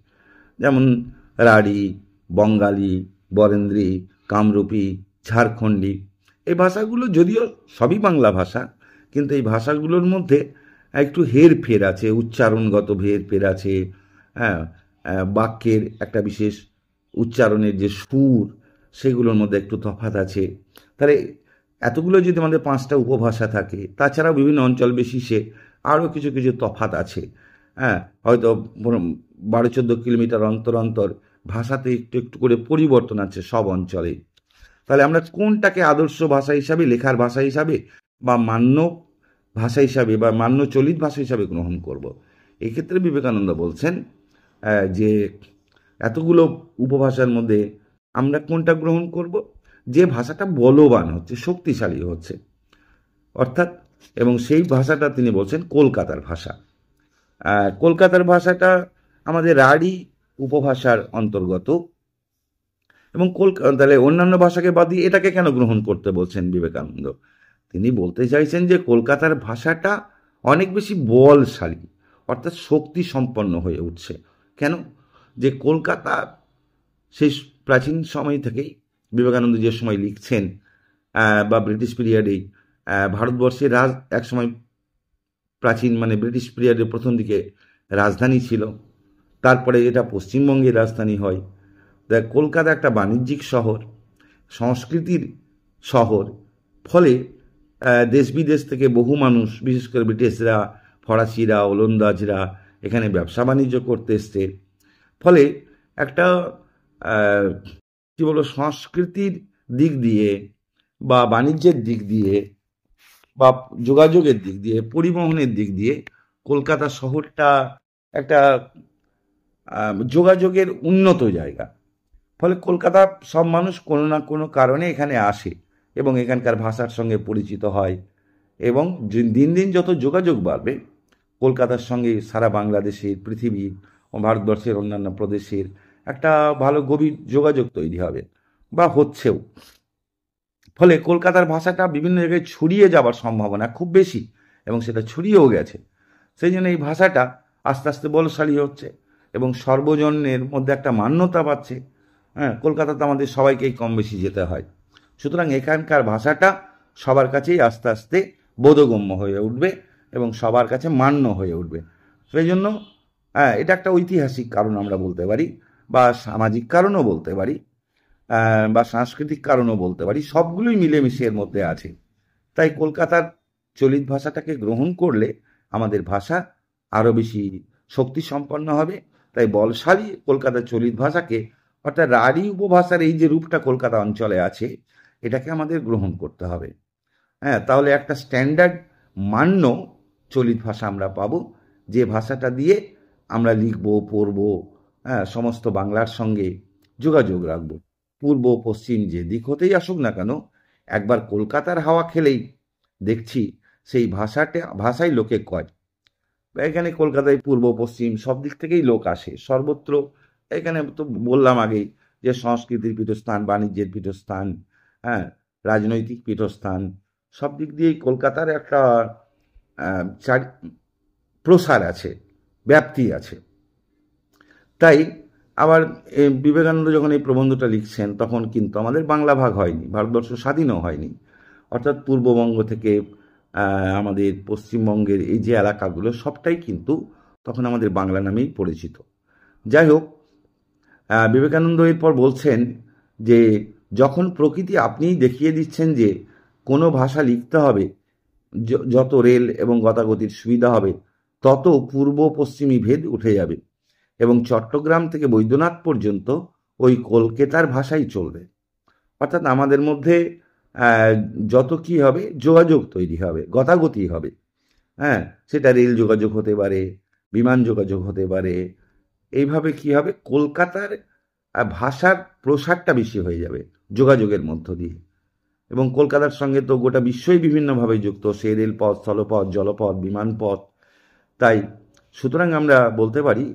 যেমন রাঢ়ী, বঙ্গালী, বরেন্দ্রী, কামরূপী, ঝাড়খণ্ডী। এই ভাষাগুলো যদিও সবই বাংলা ভাষা, কিন্তু এই ভাষাগুলোর মধ্যে একটু হেরফের আছে, উচ্চারণগত হেরফের আছে, বাক্যের একটা বিশেষ উচ্চারণের যে সুর সেগুলোর মধ্যে একটু তফাৎ আছে। তাহলে এতগুলো যদি আমাদের 5টা উপভাষা থাকে, তাছাড়াও বিভিন্ন অঞ্চল বিশেষে আরও কিছু কিছু তফাৎ আছে। হয়তো 12-14 কিলোমিটার অন্তর অন্তর ভাষাতে একটু একটু করে পরিবর্তন আছে সব অঞ্চলে। তাহলে আমরা কোনটাকে আদর্শ ভাষা হিসাবে, লেখার ভাষা হিসাবে, বা মান্য ভাষা হিসাবে, বা মান্য চলিত ভাষা হিসাবে গ্রহণ করব? এক্ষেত্রে বিবেকানন্দ বলছেন যে এতগুলো উপভাষার মধ্যে আমরা কোনটা গ্রহণ করব? যে ভাষাটা বলবান হচ্ছে, শক্তিশালী হচ্ছে, অর্থাৎ, এবং সেই ভাষাটা তিনি বলছেন কলকাতার ভাষা। কলকাতার ভাষাটা আমাদের রাঢ়ী উপভাষার অন্তর্গত, এবং তাহলে অন্যান্য ভাষাকে বাদ দিয়ে এটাকে কেন গ্রহণ করতে বলছেন বিবেকানন্দ? তিনি বলতে চাইছেন যে কলকাতার ভাষাটা অনেক বেশি বলশালী, অর্থাৎ শক্তি সম্পন্ন হয়ে উঠছে। কেন? যে কলকাতা সেই প্রাচীন সময় থেকেই বিবেকানন্দ যে সময় লিখছেন বা ব্রিটিশ পিরিয়ডেই ভারতবর্ষের এক সময় প্রাচীন মানে ব্রিটিশ পিরিয়ডের প্রথম দিকে রাজধানী ছিল, তারপরে এটা পশ্চিমবঙ্গের রাজধানী হয়। দেখ, কলকাতা একটা বাণিজ্যিক শহর, সংস্কৃতির শহর, ফলে দেশ বিদেশ থেকে বহু মানুষ, বিশেষ করে ব্রিটিশরা, ফরাসিরা, ওলন্দাজরা এখানে ব্যবসা বাণিজ্য করতে এসছে। ফলে একটা কী বলবো, সংস্কৃতির দিক দিয়ে বা বাণিজ্যের দিক দিয়ে বা যোগাযোগের দিক দিয়ে, পরিবহনের দিক দিয়ে কলকাতা শহরটা একটা যোগাযোগের উন্নত জায়গা। ফলে কলকাতা সব মানুষ কোনো না কোনো কারণে এখানে আসে এবং এখানকার ভাষার সঙ্গে পরিচিত হয়, এবং দিন দিন যত যোগাযোগ বাড়বে কলকাতার সঙ্গে সারা বাংলাদেশের, পৃথিবীর ও ভারতবর্ষের অন্যান্য প্রদেশের একটা ভালো গভীর যোগাযোগ তৈরি হবে বা হচ্ছেও। ফলে কলকাতার ভাষাটা বিভিন্ন জায়গায় ছড়িয়ে যাওয়ার সম্ভাবনা খুব বেশি, এবং সেটা ছড়িয়েও গেছে। সেই জন্য এই ভাষাটা আস্তে আস্তে বলশালী হচ্ছে এবং সর্বজনের মধ্যে একটা মান্যতা পাচ্ছে। হ্যাঁ, কলকাতাতে আমাদের সবাইকেই কম বেশি যেতে হয়, সুতরাং এখানকার ভাষাটা সবার কাছেই আস্তে আস্তে বোধগম্য হয়ে উঠবে এবং সবার কাছে মান্য হয়ে উঠবে। সেই জন্য এটা একটা ঐতিহাসিক কারণ আমরা বলতে পারি, বা সামাজিক কারণও বলতে পারি, বা সাংস্কৃতিক কারণও বলতে পারি, সবগুলোই মিলেমিশে এর মধ্যে আছে। তাই কলকাতার চলিত ভাষাটাকে গ্রহণ করলে আমাদের ভাষা আরও বেশি শক্তি সম্পন্ন হবে। তাই বলশালী কলকাতার চলিত ভাষাকে, অর্থাৎ রাঢ়ী উপভাষার এই যে রূপটা কলকাতা অঞ্চলে আছে, এটাকে আমাদের গ্রহণ করতে হবে। হ্যাঁ, তাহলে একটা স্ট্যান্ডার্ড মান্য চলিত ভাষা আমরা পাবো, যে ভাষাটা দিয়ে আমরা লিখব, পড়ব, হ্যাঁ, সমস্ত বাংলার সঙ্গে যোগাযোগ রাখবো। পূর্ব পশ্চিম যে দিক হতেই আসুক না কেন, একবার কলকাতার হাওয়া খেলেই দেখছি সেই ভাষাই লোকে কয়। এখানে কলকাতায় পূর্ব পশ্চিম সব দিক থেকেই লোক আসে, সর্বত্র। এখানে তো বললাম আগেই যে সংস্কৃতির পীঠস্থান, বাণিজ্যের পীঠস্থান, হ্যাঁ, রাজনৈতিক পীঠস্থান, সব দিক দিয়েই কলকাতার একটা প্রসার আছে, ব্যাপ্তি আছে। তাই আবার বিবেকানন্দ যখন এই প্রবন্ধটা লিখছেন তখন কিন্তু আমাদের বাংলা ভাগ হয়নি, ভারতবর্ষ স্বাধীনও হয়নি। অর্থাৎ পূর্ববঙ্গ থেকে আমাদের পশ্চিমবঙ্গের এই যে এলাকাগুলো সবটাই কিন্তু তখন আমাদের বাংলা নামেই পরিচিত। যাই হোক, বিবেকানন্দ এরপর বলছেন যে যখন প্রকৃতি আপনিই দেখিয়ে দিচ্ছেন যে কোনো ভাষা লিখতে হবে, যত রেল এবং গতাগতির সুবিধা হবে তত পূর্ব পশ্চিমী ভেদ উঠে যাবে, এবং চট্টগ্রাম থেকে বৈদ্যনাথ পর্যন্ত ওই কলকাতার ভাষাই চলবে। অর্থাৎ আমাদের মধ্যে যত কি হবে, যোগাযোগ তৈরি হবে, গতাগতি হবে। হ্যাঁ, সেটা রেল যোগাযোগ হতে পারে, বিমান যোগাযোগ হতে পারে। এইভাবে কি হবে, কলকাতার ভাষার প্রসারটা বেশি হয়ে যাবে যোগাযোগের মধ্য দিয়ে। এবং কলকাতার সঙ্গে তো গোটা বিশ্বই বিভিন্নভাবে যুক্ত, সে রেলপথ, স্থলপথ, জলপথ, বিমানপথ। তাই সুতরাং আমরা বলতে পারি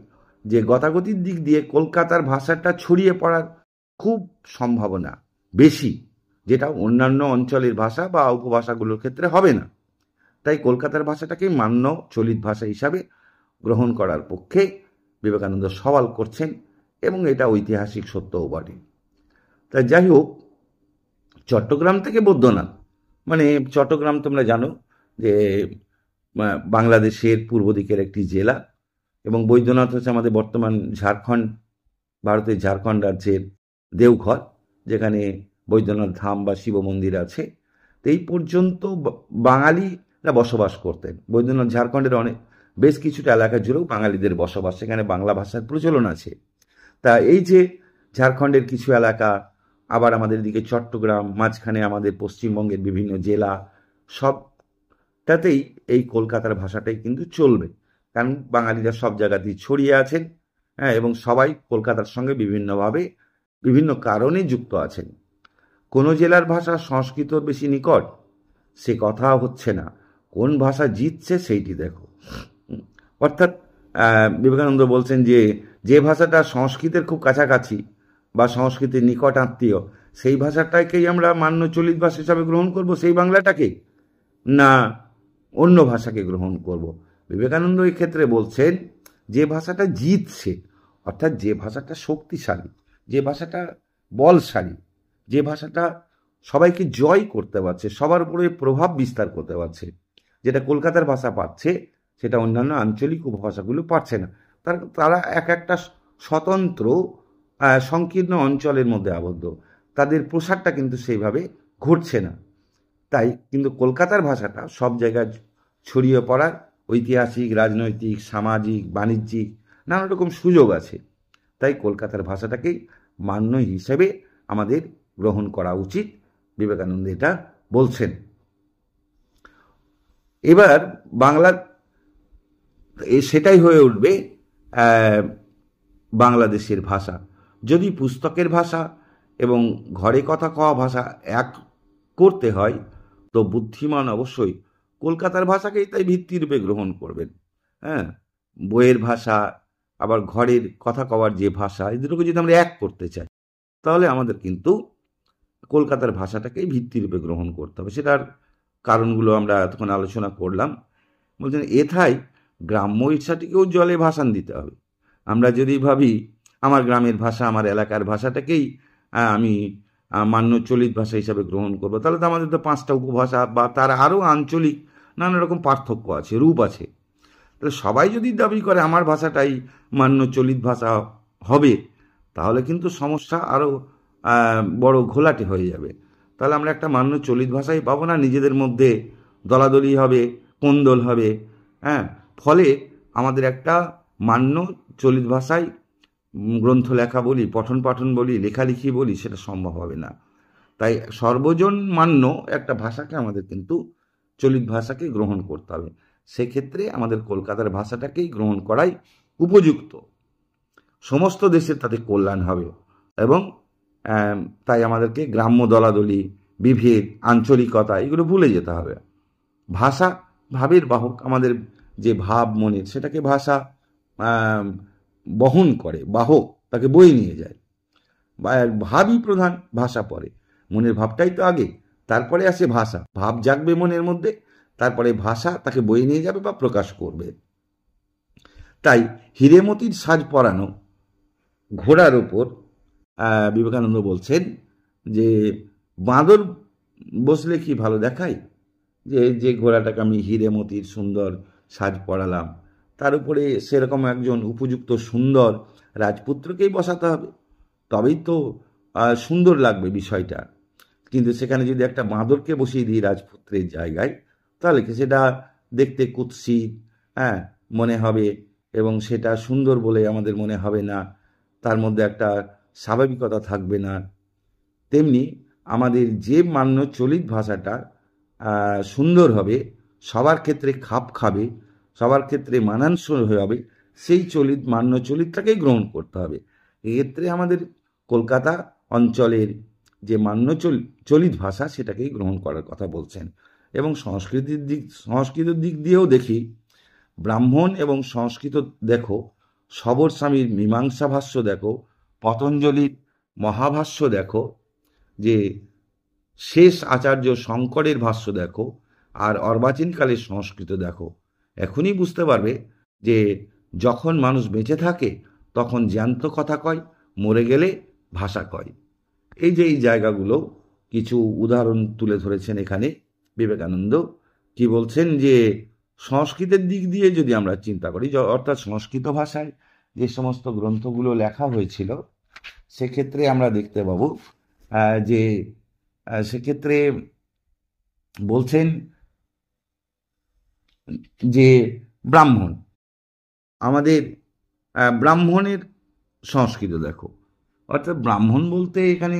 যে গতাগতির দিক দিয়ে কলকাতার ভাষাটা ছড়িয়ে পড়ার খুব সম্ভাবনা বেশি, যেটা অন্যান্য অঞ্চলের ভাষা বা উপভাষাগুলোর ক্ষেত্রে হবে না। তাই কলকাতার ভাষাটাকে মান্য চলিত ভাষা হিসাবে গ্রহণ করার পক্ষে বিবেকানন্দ সওয়াল করছেন, এবং এটা ঐতিহাসিক সত্যও বটে। তাই যাই হোক, চট্টগ্রাম থেকে বৈদ্যনাথ, মানে চট্টগ্রাম তোমরা জানো যে বাংলাদেশের পূর্ব দিকের একটি জেলা, এবং বৈদ্যনাথ হচ্ছে আমাদের বর্তমান ঝাড়খণ্ড, ভারতের ঝাড়খণ্ড রাজ্যের দেওঘর, যেখানে বৈদ্যনাথ ধাম বা শিব মন্দির আছে। তো এই পর্যন্ত বাঙালিরা বসবাস করতেন। বৈদ্যনাথ ঝাড়খণ্ডের বেশ কিছুটা এলাকা জুড়েও বাঙালিদের বসবাস, সেখানে বাংলা ভাষার প্রচলন আছে। তা এই যে ঝাড়খণ্ডের কিছু এলাকা, আবার আমাদের দিকে চট্টগ্রাম, মাঝখানে আমাদের পশ্চিমবঙ্গের বিভিন্ন জেলা, সবটাতেই এই কলকাতার ভাষাটাই কিন্তু চলবে, কারণ বাঙালিরা সব জায়গাতেই ছড়িয়ে আছেন। হ্যাঁ, এবং সবাই কলকাতার সঙ্গে বিভিন্নভাবে বিভিন্ন কারণে যুক্ত আছেন। কোনো জেলার ভাষা সংস্কৃতর বেশি নিকট সে কথা হচ্ছে না, কোন ভাষা জিতছে সেইটি দেখো। অর্থাৎ বিবেকানন্দ বলছেন যে যে ভাষাটা সংস্কৃতের খুব কাছাকাছি বা সংস্কৃতের নিকট আত্মীয়, সেই ভাষাটাকেই আমরা মান্য চলিত ভাষা হিসাবে গ্রহণ করব, সেই বাংলাটাকে, না অন্য ভাষাকে গ্রহণ করব। বিবেকানন্দ এই ক্ষেত্রে বলছেন যে ভাষাটা জিতছে, অর্থাৎ যে ভাষাটা শক্তিশালী, যে ভাষাটা বলশালী, যে ভাষাটা সবাইকে জয় করতে পারছে, সবার উপরে প্রভাব বিস্তার করতে পারছে, যেটা কলকাতার ভাষা পাচ্ছে সেটা অন্যান্য আঞ্চলিক উপভাষাগুলো পারছে না। তারা এক একটা স্বতন্ত্র সংকীর্ণ অঞ্চলের মধ্যে আবদ্ধ, তাদের প্রসারটা কিন্তু সেইভাবে ঘটছে না। তাই কিন্তু কলকাতার ভাষাটা সব জায়গায় ছড়িয়ে পড়ার ঐতিহাসিক, রাজনৈতিক, সামাজিক, বাণিজ্যিক নানা রকম সুযোগ আছে। তাই কলকাতার ভাষাটাকেই মান্য হিসেবে আমাদের গ্রহণ করা উচিত, বিবেকানন্দ এটা বলছেন। এবার বাংলা সেটাই হয়ে উঠবে বাংলাদেশের ভাষা। যদি পুস্তকের ভাষা এবং ঘরে কথা কওয়া ভাষা এক করতে হয়, তো বুদ্ধিমান অবশ্যই কলকাতার ভাষাকেই তাই ভিত্তিরূপে গ্রহণ করবেন। হ্যাঁ, বইয়ের ভাষা আবার ঘরের কথা কওয়ার যে ভাষা, এই দুটোকে যদি আমরা এক করতে চাই, তাহলে আমাদের কিন্তু কলকাতার ভাষাটাকেই ভিত্তিরূপে গ্রহণ করতে হবে। সেটার কারণগুলো আমরা এতক্ষণ আলোচনা করলাম। বলছেন এথায় গ্রাম্য ইচ্ছাটিকেও জলে ভাসান দিতে হবে। আমরা যদি ভাবি আমার গ্রামের ভাষা, আমার এলাকার ভাষাটাকেই আমি মান্য চলিত ভাষা হিসাবে গ্রহণ করবো, তাহলে তো আমাদের তো 5টা উপভাষা বা তার আরও আঞ্চলিক নানা রকম পার্থক্য আছে, রূপ আছে। তাহলে সবাই যদি দাবি করে আমার ভাষাটাই মান্য চলিত ভাষা হবে, তাহলে কিন্তু সমস্যা আরও বড় ঘোলাটে হয়ে যাবে। তাহলে আমরা একটা মান্য চলিত ভাষাই পাবো না, নিজেদের মধ্যে দলাদলি হবে, কোন্দল হবে। হ্যাঁ, ফলে আমাদের একটা মান্য চলিত ভাষায় গ্রন্থ লেখা বলি, পঠন পাঠন বলি, লেখালেখি বলি, সেটা সম্ভব হবে না। তাই সর্বজন মান্য একটা ভাষাকে আমাদের কিন্তু চলিত ভাষাকে গ্রহণ করতে হবে। সেক্ষেত্রে আমাদের কলকাতার ভাষাটাকেই গ্রহণ করাই উপযুক্ত। সমস্ত দেশের তাতে কল্যাণ হবে এবং তাই আমাদেরকে গ্রাম্য দলাদলি, বিভেদ, আঞ্চলিকতা এগুলো ভুলে যেতে হবে। ভাষা ভাবের বাহক, আমাদের যে ভাব মনের, সেটাকে ভাষা বহন করে, বাহক তাকে বয়ে নিয়ে যায়। ভাবই প্রধান, ভাষা পরে। মনের ভাবটাই তো আগে, তারপরে আসে ভাষা। ভাব জাগবে মনের মধ্যে, তারপরে ভাষা তাকে বয়ে নিয়ে যাবে বা প্রকাশ করবে। তাই হীরেমতির সাজ পরানো ঘোড়ার ওপর বিবেকানন্দ বলছেন যে বাঁদর বসলে কি ভালো দেখায়, যে ঘোড়াটাকে আমি হীরেমতির সুন্দর সাজ পরালাম, তার উপরে সেরকম একজন উপযুক্ত সুন্দর রাজপুত্রকেই বসাতে হবে, তবেই তো সুন্দর লাগবে বিষয়টা। কিন্তু সেখানে যদি একটা বাঁদরকে বসিয়ে দিই রাজপুত্রের জায়গায়, তাহলে কি সেটা দেখতে কুৎসিত মনে হবে এবং সেটা সুন্দর বলে আমাদের মনে হবে না, তার মধ্যে একটা স্বাভাবিকতা থাকবে না। তেমনি আমাদের যে মান্য চলিত ভাষাটা সুন্দর হবে, সবার ক্ষেত্রে খাপ খাবে, সবার ক্ষেত্রে মানানসই হবে, সেই মান্য চলিতটাকেই গ্রহণ করতে হবে। এক্ষেত্রে আমাদের কলকাতা অঞ্চলের যে মান্য চলিত ভাষা সেটাকেই গ্রহণ করার কথা বলছেন। এবং সংস্কৃতের দিক দিয়েও দেখি, ব্রাহ্মণ এবং সংস্কৃত দেখো, সবর স্বামীর মীমাংসা ভাষ্য দেখো, পতঞ্জলির মহাভাষ্য দেখো, যে শেষ আচার্য শঙ্করের ভাষ্য দেখো, আর অর্বাচীনকালের সংস্কৃত দেখো, এখনই বুঝতে পারবে যে যখন মানুষ বেঁচে থাকে তখন জ্যান্ত কথা কয়, মরে গেলে ভাষা কয়। এই যে এই জায়গাগুলো কিছু উদাহরণ তুলে ধরেছেন এখানে বিবেকানন্দ। কি বলছেন যে সংস্কৃতের দিক দিয়ে যদি আমরা চিন্তা করি, অর্থাৎ সংস্কৃত ভাষায় যে সমস্ত গ্রন্থগুলো লেখা হয়েছিল, সেক্ষেত্রে আমরা দেখতে পাবো যে সেক্ষেত্রে বলছেন যে ব্রাহ্মণ, আমাদের ব্রাহ্মণের সংস্কৃত দেখো, অর্থাৎ ব্রাহ্মণ বলতে এখানে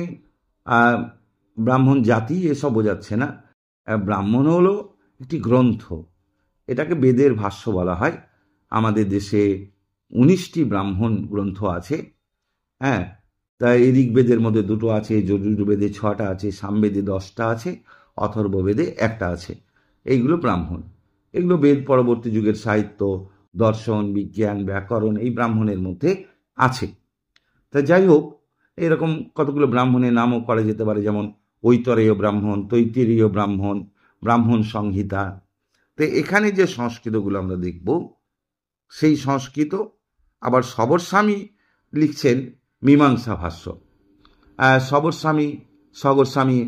ব্রাহ্মণ জাতি এসব বোঝাচ্ছে না। ব্রাহ্মণ হলো একটি গ্রন্থ, এটাকে বেদের ভাষ্য বলা হয়। আমাদের দেশে 19টি ব্রাহ্মণ গ্রন্থ আছে। হ্যাঁ, তাই ঋগ্বেদের মধ্যে 2টো আছে, যজুর্বেদে 6টা আছে, সামবেদে 10টা আছে, অথর্ববেদে 1টা আছে। এইগুলো ব্রাহ্মণ। এগুলো বেদ পরবর্তী যুগের সাহিত্য, দর্শন, বিজ্ঞান, ব্যাকরণ এই ব্রাহ্মণের মধ্যে আছে। তা যাই হোক, এরকম কতগুলো ব্রাহ্মণের নামও করা যেতে পারে, যেমন ঐতরেয় ব্রাহ্মণ, তৈত্তিরীয় ব্রাহ্মণ, ব্রাহ্মণ সংহিতা। তো এখানে যে সংস্কৃতগুলো আমরা দেখব, সেই সংস্কৃত আবার সবর স্বামী লিখছেন মীমাংসা ভাষ্য। সবর স্বামী স্বামী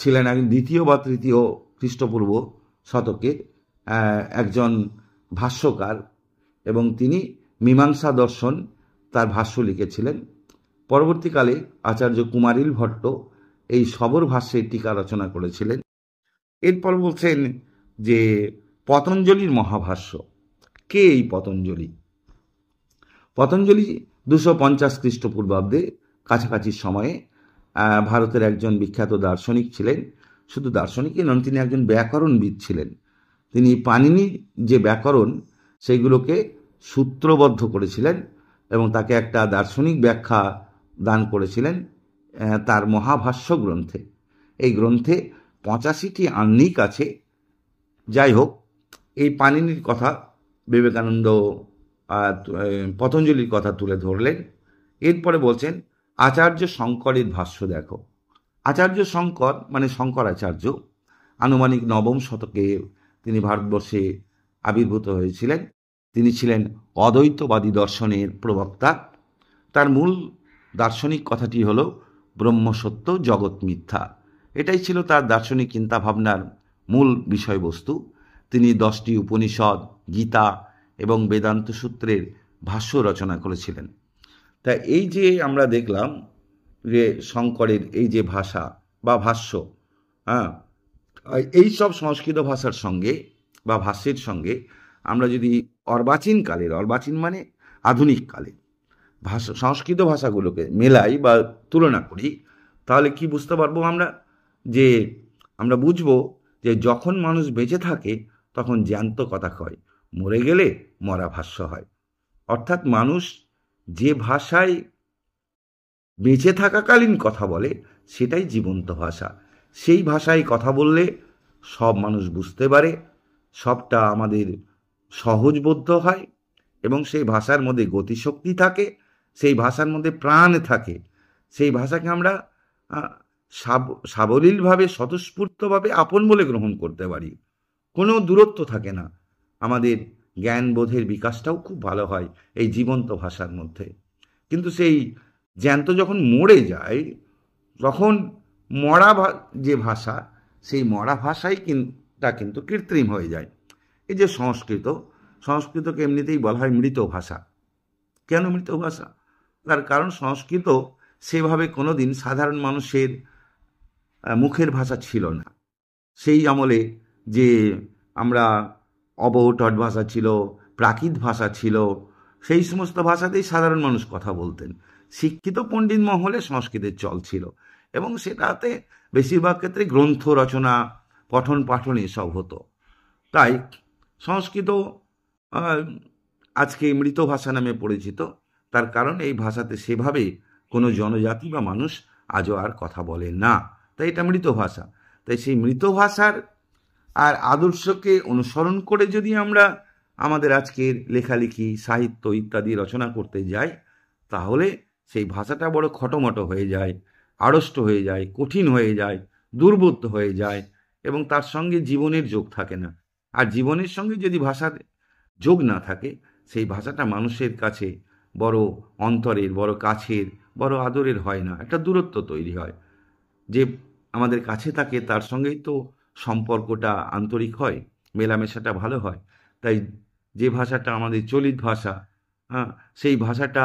ছিলেন একজন দ্বিতীয় বা তৃতীয় খ্রিস্টপূর্ব শতকের একজন ভাষ্যকার, এবং তিনি মীমাংসা দর্শন তার ভাষ্য লিখেছিলেন। পরবর্তীকালে আচার্য কুমারিল ভট্ট এই সবর ভাষ্যের টিকা রচনা করেছিলেন। এরপর বলছেন যে পতঞ্জলির মহাভাষ্য। কে এই পতঞ্জলি? পতঞ্জলি 250 খ্রিস্টপূর্বাব্দে কাছাকাছি সময়ে ভারতের একজন বিখ্যাত দার্শনিক ছিলেন। শুধু দার্শনিকই নন, তিনি একজন ব্যাকরণবিদ ছিলেন। তিনি পাণিনির যে ব্যাকরণ সেইগুলোকে সূত্রবদ্ধ করেছিলেন এবং তাকে একটা দার্শনিক ব্যাখ্যা দান করেছিলেন তার মহাভাষ্য গ্রন্থে। এই গ্রন্থে 85টি আহ্নিক আছে। যাই হোক, এই পাণিনির কথা বিবেকানন্দ পতঞ্জলির কথা তুলে ধরলেন। এরপরে বলছেন আচার্য শঙ্করের ভাষ্য দেখো। আচার্য শঙ্কর মানে শঙ্করাচার্য আনুমানিক 9ম শতকে তিনি ভারতবর্ষে আবির্ভূত হয়েছিলেন। তিনি ছিলেন অদ্বৈতবাদী দর্শনের প্রবক্তা। তার মূল দার্শনিক কথাটি হল ব্রহ্মসত্য, জগৎ মিথ্যা। এটাই ছিল তার দার্শনিক চিন্তাভাবনার মূল বিষয়বস্তু। তিনি 10টি উপনিষদ, গীতা এবং বেদান্ত সূত্রের ভাষ্য রচনা করেছিলেন। তা এই যে আমরা দেখলাম যে শঙ্করের এই যে ভাষা বা ভাষ্য, এই সব সংস্কৃত ভাষার সঙ্গে বা ভাষ্যের সঙ্গে আমরা যদি অর্বাচীন কালের, অর্বাচীন মানে আধুনিক কালে ভাষা, সংস্কৃত ভাষাগুলোকে মেলাই বা তুলনা করি, তাহলে কি বুঝতে পারবো আমরা? যে আমরা বুঝবো যে যখন মানুষ বেঁচে থাকে তখন জ্যান্ত কথা কয়, মরে গেলে মরা ভাষ্য হয়। অর্থাৎ মানুষ যে ভাষায় বেঁচে থাকাকালীন কথা বলে সেটাই জীবন্ত ভাষা। সেই ভাষায় কথা বললে সব মানুষ বুঝতে পারে, সবটা আমাদের সহজবোধ্য হয় এবং সেই ভাষার মধ্যে গতিশক্তি থাকে, সেই ভাষার মধ্যে প্রাণ থাকে। সেই ভাষাকে আমরা সাবলীলভাবে, স্বতঃস্ফূর্তভাবে আপন বলে গ্রহণ করতে পারি। কোনো দূরত্ব থাকে না। আমাদের জ্ঞান বোধের বিকাশটাও খুব ভালো হয় এই জীবন্ত ভাষার মধ্যে। কিন্তু সেই জ্যান্ত যখন মরে যায় তখন মরা যে ভাষা, সেই মরা ভাষাই কিন্তু কৃত্রিম হয়ে যায়। এই যে সংস্কৃতকে এমনিতেই বলা হয় মৃত ভাষা। কেন মৃত ভাষা? তার কারণ সংস্কৃত সেভাবে কোনো দিন সাধারণ মানুষের মুখের ভাষা ছিল না। সেই আমলে যে আমরা অবহট্ট ভাষা ছিল, প্রাকৃত ভাষা ছিল, সেই সমস্ত ভাষাতেই সাধারণ মানুষ কথা বলতেন। শিক্ষিত পণ্ডিত মহলে সংস্কৃতের চল ছিল এবং সেটাতে বেশিরভাগ ক্ষেত্রে গ্রন্থ রচনা, পঠন পাঠন এসব হতো। তাই সংস্কৃত আজকে মৃত ভাষা নামে পরিচিত। তার কারণ এই ভাষাতে সেভাবে কোনো জনজাতি বা মানুষ আজও আর কথা বলে না, তাই এটা মৃত ভাষা। তাই সেই মৃত ভাষার আর আদর্শকে অনুসরণ করে যদি আমরা আমাদের আজকের লেখালেখি, সাহিত্য ইত্যাদি রচনা করতে যাই, তাহলে সেই ভাষাটা বড় খটোমটো হয়ে যায়, আড়ষ্ট হয়ে যায়, কঠিন হয়ে যায়, দুর্বোধ্য হয়ে যায় এবং তার সঙ্গে জীবনের যোগ থাকে না। আর জীবনের সঙ্গে যদি ভাষার যোগ না থাকে, সেই ভাষাটা মানুষের কাছে বড় অন্তরের, বড় কাছের, বড় আদরের হয় না। একটা দূরত্ব তৈরি হয়। যে আমাদের কাছে থাকে তার সঙ্গেই তো সম্পর্কটা আন্তরিক হয়, মেলামেশাটা ভালো হয়। তাই যে ভাষাটা আমাদের চলিত ভাষা, সেই ভাষাটা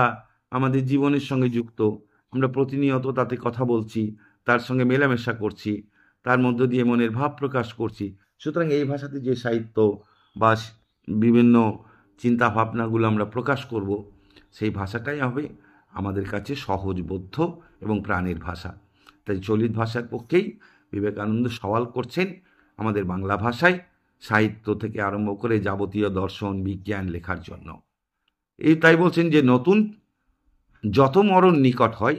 আমাদের জীবনের সঙ্গে যুক্ত। আমরা প্রতিনিয়ত তাতে কথা বলছি, তার সঙ্গে মেলামেশা করছি, তার মধ্য দিয়ে মনের ভাব প্রকাশ করছি। সুতরাং এই ভাষাতে যে সাহিত্য বা বিভিন্ন চিন্তা ভাবনাগুলো আমরা প্রকাশ করব, সেই ভাষাটাই হবে আমাদের কাছে সহজবোধ্য এবং প্রাণের ভাষা। তাই চলিত ভাষার পক্ষেই বিবেকানন্দ সওয়াল করছেন আমাদের বাংলা ভাষায় সাহিত্য থেকে আরম্ভ করে যাবতীয় দর্শন, বিজ্ঞান লেখার জন্য। তাই বলছেন যে নতুন যত মরণ নিকট হয়,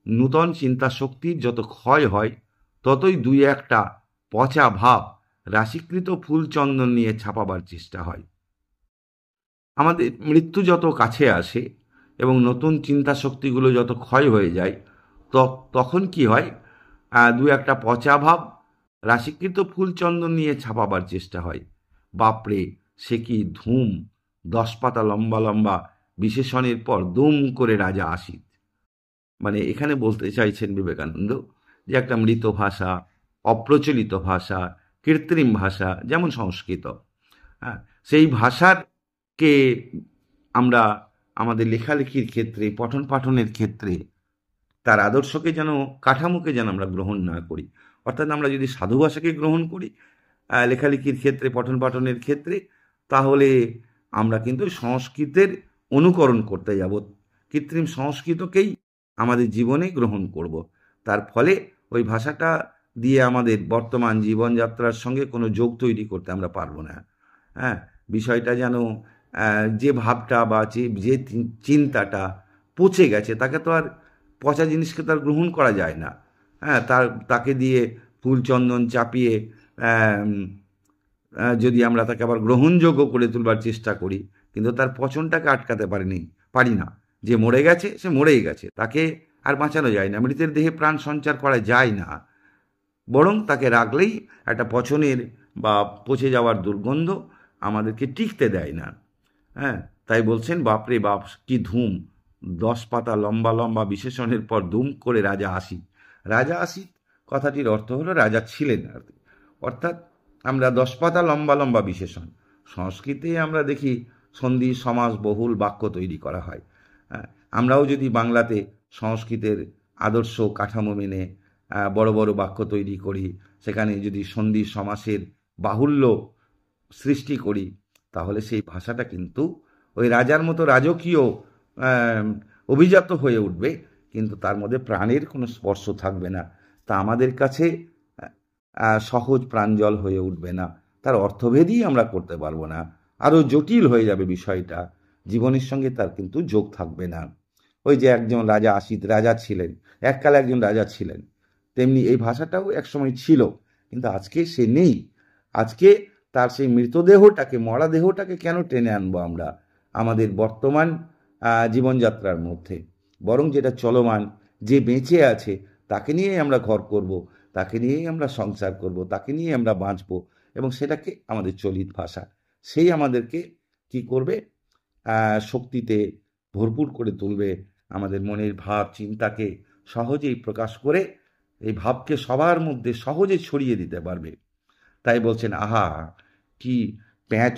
নূতন চিন্তা শক্তির যত ক্ষয় হয়, ততই দুই একটা পচা ভাব রাশিকৃত ফুল চন্দন নিয়ে ছাপাবার চেষ্টা হয়। আমাদের মৃত্যু যত কাছে আসে এবং নতুন চিন্তা শক্তিগুলো যত ক্ষয় হয়ে যায়, তখন কি হয়? দু একটা পচা ভাব রাশিকৃত ফুল চন্দন নিয়ে ছাপাবার চেষ্টা হয়। বাপরে, সে কি ধূম! 10 পাতা লম্বা লম্বা বিশেষণের পর দুম করে রাজা আসিত। মানে এখানে বলতে চাইছেন বিবেকানন্দ যে একটা মৃত ভাষা, অপ্রচলিত ভাষা, কৃত্রিম ভাষা, যেমন সংস্কৃত। হ্যাঁ, সেই ভাষারকে আমরা আমাদের লেখালেখির ক্ষেত্রে, পঠন পাঠনের ক্ষেত্রে তার আদর্শকে যেন, কাঠামোকে যেন আমরা গ্রহণ না করি। অর্থাৎ আমরা যদি সাধু ভাষাকে গ্রহণ করি লেখালেখির ক্ষেত্রে, পঠন পাঠনের ক্ষেত্রে, তাহলে আমরা কিন্তু সংস্কৃতের অনুকরণ করতে যাব, কৃত্রিম সংস্কৃতকেই আমাদের জীবনে গ্রহণ করব। তার ফলে ওই ভাষাটা দিয়ে আমাদের বর্তমান জীবনযাত্রার সঙ্গে কোনো যোগ তৈরি করতে আমরা পারবো না। হ্যাঁ, বিষয়টা যেন যে ভাবটা বা যে চিন্তাটা পচে গেছে, তাকে তো আর, পচা জিনিসকে তো আর গ্রহণ করা যায় না। হ্যাঁ, তাকে দিয়ে ফুল চন্দন চাপিয়ে যদি আমরা তাকে আবার গ্রহণযোগ্য করে তুলবার চেষ্টা করি, কিন্তু তার পচনটাকে আটকাতে পারি না। যে মরে গেছে সে মরেই গেছে, তাকে আর বাঁচানো যায় না। মৃতের দেহে প্রাণ সঞ্চার করা যায় না, বরং তাকে রাখলেই একটা পচনের বা পচে যাওয়ার দুর্গন্ধ আমাদেরকে টিকতে দেয় না। হ্যাঁ, তাই বলছেন, বাপরে বাপ কি ধুম, 10 পাতা লম্বা লম্বা বিশেষণের পর ধুম করে রাজা আসিত। রাজা আসিত কথাটির অর্থ হলো রাজা ছিলেন আর কি। অর্থাৎ আমরা 10 পাতা লম্বা লম্বা বিশেষণ, সংস্কৃতে আমরা দেখি সন্ধি সমাস বহুল বাক্য তৈরি করা হয়। হ্যাঁ, আমরাও যদি বাংলাতে সংস্কৃতের আদর্শ কাঠামো মেনে বড় বড় বাক্য তৈরি করি, সেখানে যদি সন্ধি সমাসের বাহুল্য সৃষ্টি করি, তাহলে সেই ভাষাটা কিন্তু ওই রাজার মতো রাজকীয় অভিজাত হয়ে উঠবে, কিন্তু তার মধ্যে প্রাণের কোনো স্পর্শ থাকবে না। তা আমাদের কাছে সহজ প্রাঞ্জল হয়ে উঠবে না, তার অর্থভেদই আমরা করতে পারবো না, আরও জটিল হয়ে যাবে বিষয়টা, জীবনের সঙ্গে তার কিন্তু যোগ থাকবে না। ওই যে একজন রাজা আসিত, রাজা ছিলেন, এককালে একজন রাজা ছিলেন, তেমনি এই ভাষাটাও একসময় ছিল, কিন্তু আজকে সে নেই। আজকে তার সেই মৃতদেহটাকে, মরা দেহটাকে কেন টেনে আনবো আমরা আমাদের বর্তমান জীবনযাত্রার মধ্যে? বরং যেটা চলমান, যে বেঁচে আছে, তাকে নিয়েই আমরা ঘর করব, তাকে নিয়েই আমরা সংসার করব, তাকে নিয়েই আমরা বাঁচব, এবং সেটাকে আমাদের চলিত ভাষা, সেই আমাদেরকে কি করবে, শক্তিতে ভরপুর করে তুলবে, আমাদের মনের ভাব চিন্তাকে সহজেই প্রকাশ করে এই ভাবকে সবার মধ্যে সহজে ছড়িয়ে দিতে পারবে। তাই বলছেন, আহা কি প্যাঁচ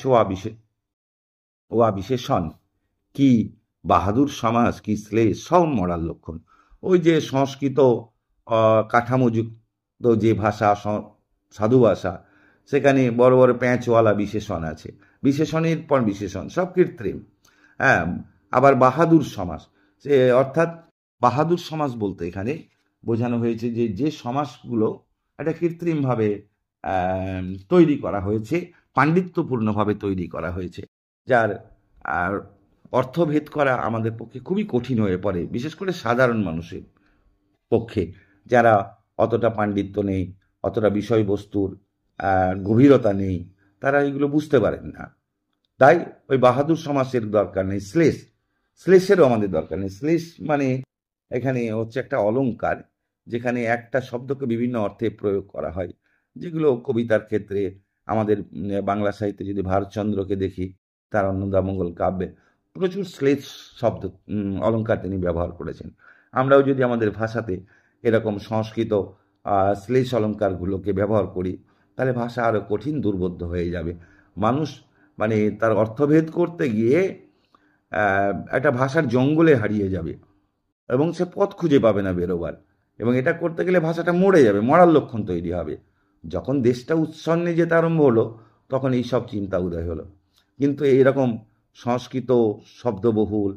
ওয়া বিশেষণ, কি বাহাদুর সমাজ, কি শ্লেষ, সব মরার লক্ষণ। ওই যে সংস্কৃত কাঠামোযুক্ত যে ভাষা, সাধু ভাষা, সেখানে বড় বড় প্যাঁচওয়ালা বিশেষণ আছে, বিশেষণের পর বিশেষণ, সব কৃত্রিম। হ্যাঁ, আবার বাহাদুর সমাস, সে অর্থাৎ বাহাদুর সমাস বলতে এখানে বোঝানো হয়েছে যে যে সমাসগুলো একটা কৃত্রিমভাবে তৈরি করা হয়েছে, পাণ্ডিত্যপূর্ণভাবে তৈরি করা হয়েছে, যার অর্থভেদ করা আমাদের পক্ষে খুবই কঠিন হয়ে পড়ে, বিশেষ করে সাধারণ মানুষের পক্ষে, যারা অতটা পাণ্ডিত্য নেই, অতটা বিষয়বস্তুর গভীরতা নেই, তারা এগুলো বুঝতে পারেন না। তাই ওই বাহাদুর সমাসের দরকার নেই, শ্লেষেরও আমাদের দরকার নেই। শ্লেষ মানে এখানে হচ্ছে একটা অলঙ্কার, যেখানে একটা শব্দকে বিভিন্ন অর্থে প্রয়োগ করা হয়, যেগুলো কবিতার ক্ষেত্রে আমাদের বাংলা সাহিত্যে যদি ভারতচন্দ্রকে দেখি, তার অন্নদামঙ্গল কাব্যে প্রচুর শ্লেষ শব্দ অলঙ্কার তিনি ব্যবহার করেছেন। আমরাও যদি আমাদের ভাষাতে এরকম সংস্কৃত শ্লেষ অলঙ্কারগুলোকে ব্যবহার করি, তাহলে ভাষা আরও কঠিন, দুর্বোধ্য হয়ে যাবে। মানুষ মানে তার অর্থভেদ করতে গিয়ে একটা ভাষার জঙ্গলে হারিয়ে যাবে, এবং সে পথ খুঁজে পাবে না বেরোবার, এবং এটা করতে গেলে ভাষাটা মরে যাবে, মরার লক্ষণ তৈরি হবে। যখন দেশটা উচ্ছন্নে যেতে আরম্ভ হলো, তখন এই সব চিন্তা উদয় হলো। কিন্তু এইরকম সংস্কৃত শব্দবহুল,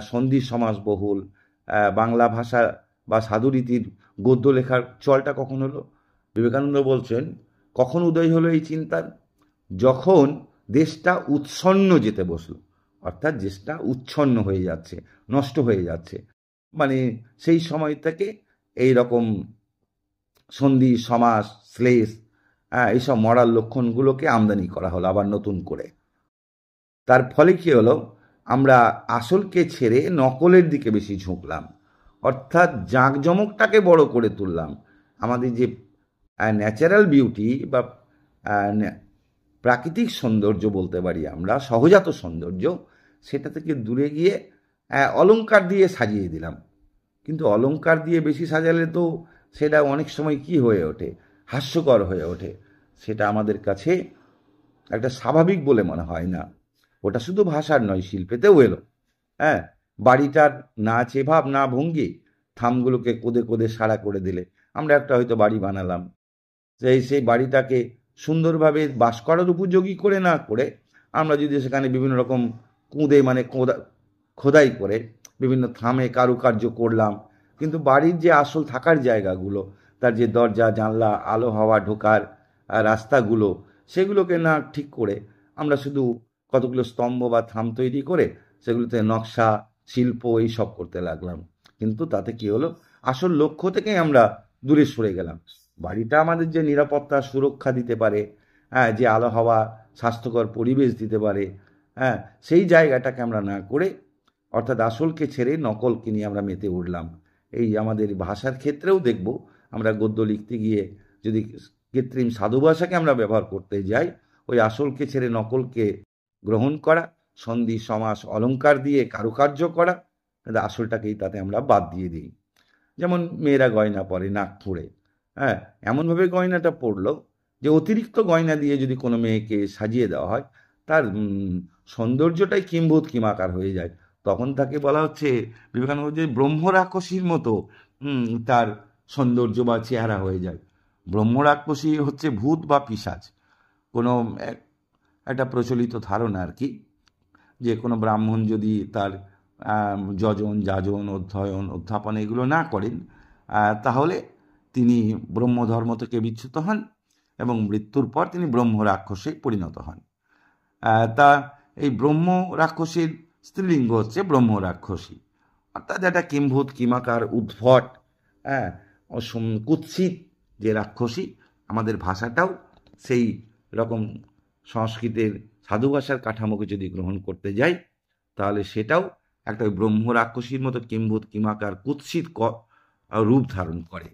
সন্ধি সমাস বহুল বাংলা ভাষা বা সাধুরীতির গদ্য লেখার চলটা কখন হলো? বিবেকানন্দ বলছেন, কখন উদয় হলো এই চিন্তার? যখন দেশটা উচ্ছন্ন যেতে বসলো, অর্থাৎ দেশটা উচ্ছন্ন হয়ে যাচ্ছে, নষ্ট হয়ে যাচ্ছে, মানে সেই সময় থেকে এইরকম সন্ধি সমাস শ্লেষ এইসব মরার লক্ষণগুলোকে আমদানি করা হলো আবার নতুন করে। তার ফলে কি হলো, আমরা আসলকে ছেড়ে নকলের দিকে বেশি ঝুঁকলাম, অর্থাৎ জাঁকজমকটাকে বড় করে তুললাম। আমাদের যে ন্যাচারাল বিউটি বা প্রাকৃতিক সৌন্দর্য বলতে পারি আমরা, সহজাত সৌন্দর্য, সেটা থেকে দূরে গিয়ে অলংকার দিয়ে সাজিয়ে দিলাম। কিন্তু অলংকার দিয়ে বেশি সাজালে তো সেটা অনেক সময় কি হয়ে ওঠে, হাস্যকর হয়ে ওঠে। সেটা আমাদের কাছে একটা স্বাভাবিক বলে মনে হয় না। ওটা শুধু ভাষার নয়, শিল্পেতেও এলো। হ্যাঁ, বাড়িটার না চেভাব না ভঙ্গি থামগুলোকে কোদে কোদে সারা করে দিলে। আমরা একটা হয়তো বাড়ি বানালাম, সেই বাড়িটাকে সুন্দরভাবে বাস করার উপযোগী করে না করে আমরা যদি সেখানে বিভিন্ন রকম কুঁদে মানে খোদাই করে বিভিন্ন থামে কারুকার্য করলাম, কিন্তু বাড়ির যে আসল থাকার জায়গাগুলো, তার যে দরজা জানলা আলো হাওয়া ঢোকার রাস্তাগুলো, সেগুলোকে না ঠিক করে আমরা শুধু কতগুলো স্তম্ভ বা থাম তৈরি করে সেগুলোতে নকশা শিল্প এইসব করতে লাগলাম। কিন্তু তাতে কি হলো, আসল লক্ষ্য থেকেই আমরা দূরে সরে গেলাম। বাড়িটা আমাদের যে নিরাপত্তা সুরক্ষা দিতে পারে, হ্যাঁ, যে আলো হাওয়া স্বাস্থ্যকর পরিবেশ দিতে পারে, হ্যাঁ, সেই জায়গাটাকে আমরা না করে অর্থাৎ আসলকে ছেড়ে নকলকে নিয়ে আমরা মেতে উঠলাম। এই আমাদের ভাষার ক্ষেত্রেও দেখব, আমরা গদ্য লিখতে গিয়ে যদি কৃত্রিম সাধু ভাষাকে আমরা ব্যবহার করতে যাই, ওই আসলকে ছেড়ে নকলকে গ্রহণ করা, সন্ধি সমাস অলঙ্কার দিয়ে কারুকার্য করা, কিন্তু আসলটাকেই তাতে আমরা বাদ দিয়ে দিই। যেমন মেয়েরা গয়না পরে নাক ফুঁড়ে, হ্যাঁ, এমনভাবে গয়নাটা পরলো যে অতিরিক্ত গয়না দিয়ে যদি কোনো মেয়েকে সাজিয়ে দেওয়া হয়, তার সৌন্দর্যটাই কিম্ভূত কিমাকার হয়ে যায়। তখন তাকে বলা হচ্ছে বিবেকানন্দ যে ব্রহ্ম রাক্ষসীর মতো তার সৌন্দর্য বা চেহারা হয়ে যায়। ব্রহ্ম রাক্ষসী হচ্ছে ভূত বা পিশাচ। কোনো একটা প্রচলিত ধারণা আর কি, যে কোনো ব্রাহ্মণ যদি তার যজন যাজন অধ্যয়ন অধ্যাপন এগুলো না করেন, তাহলে তিনি ব্রহ্মধর্ম থেকে বিচ্যুত হন এবং মৃত্যুর পর তিনি ব্রহ্ম রাক্ষসে পরিণত হন। তা এই ব্রহ্ম রাক্ষসীর স্ত্রীলিঙ্গ হচ্ছে ব্রহ্ম রাক্ষসী, অর্থাৎ একটা কিম্ভূত কিমাকার উদ্ভট, হ্যাঁ, কুৎসিত যে রাক্ষসী। আমাদের ভাষাটাও সেই রকম সংস্কৃতের সাধু ভাষার কাঠামোকে যদি গ্রহণ করতে যাই, তাহলে সেটাও একটা ব্রহ্ম রাক্ষসীর মতো কিম্ভূত কিমাকার কুৎসিত রূপ ধারণ করে।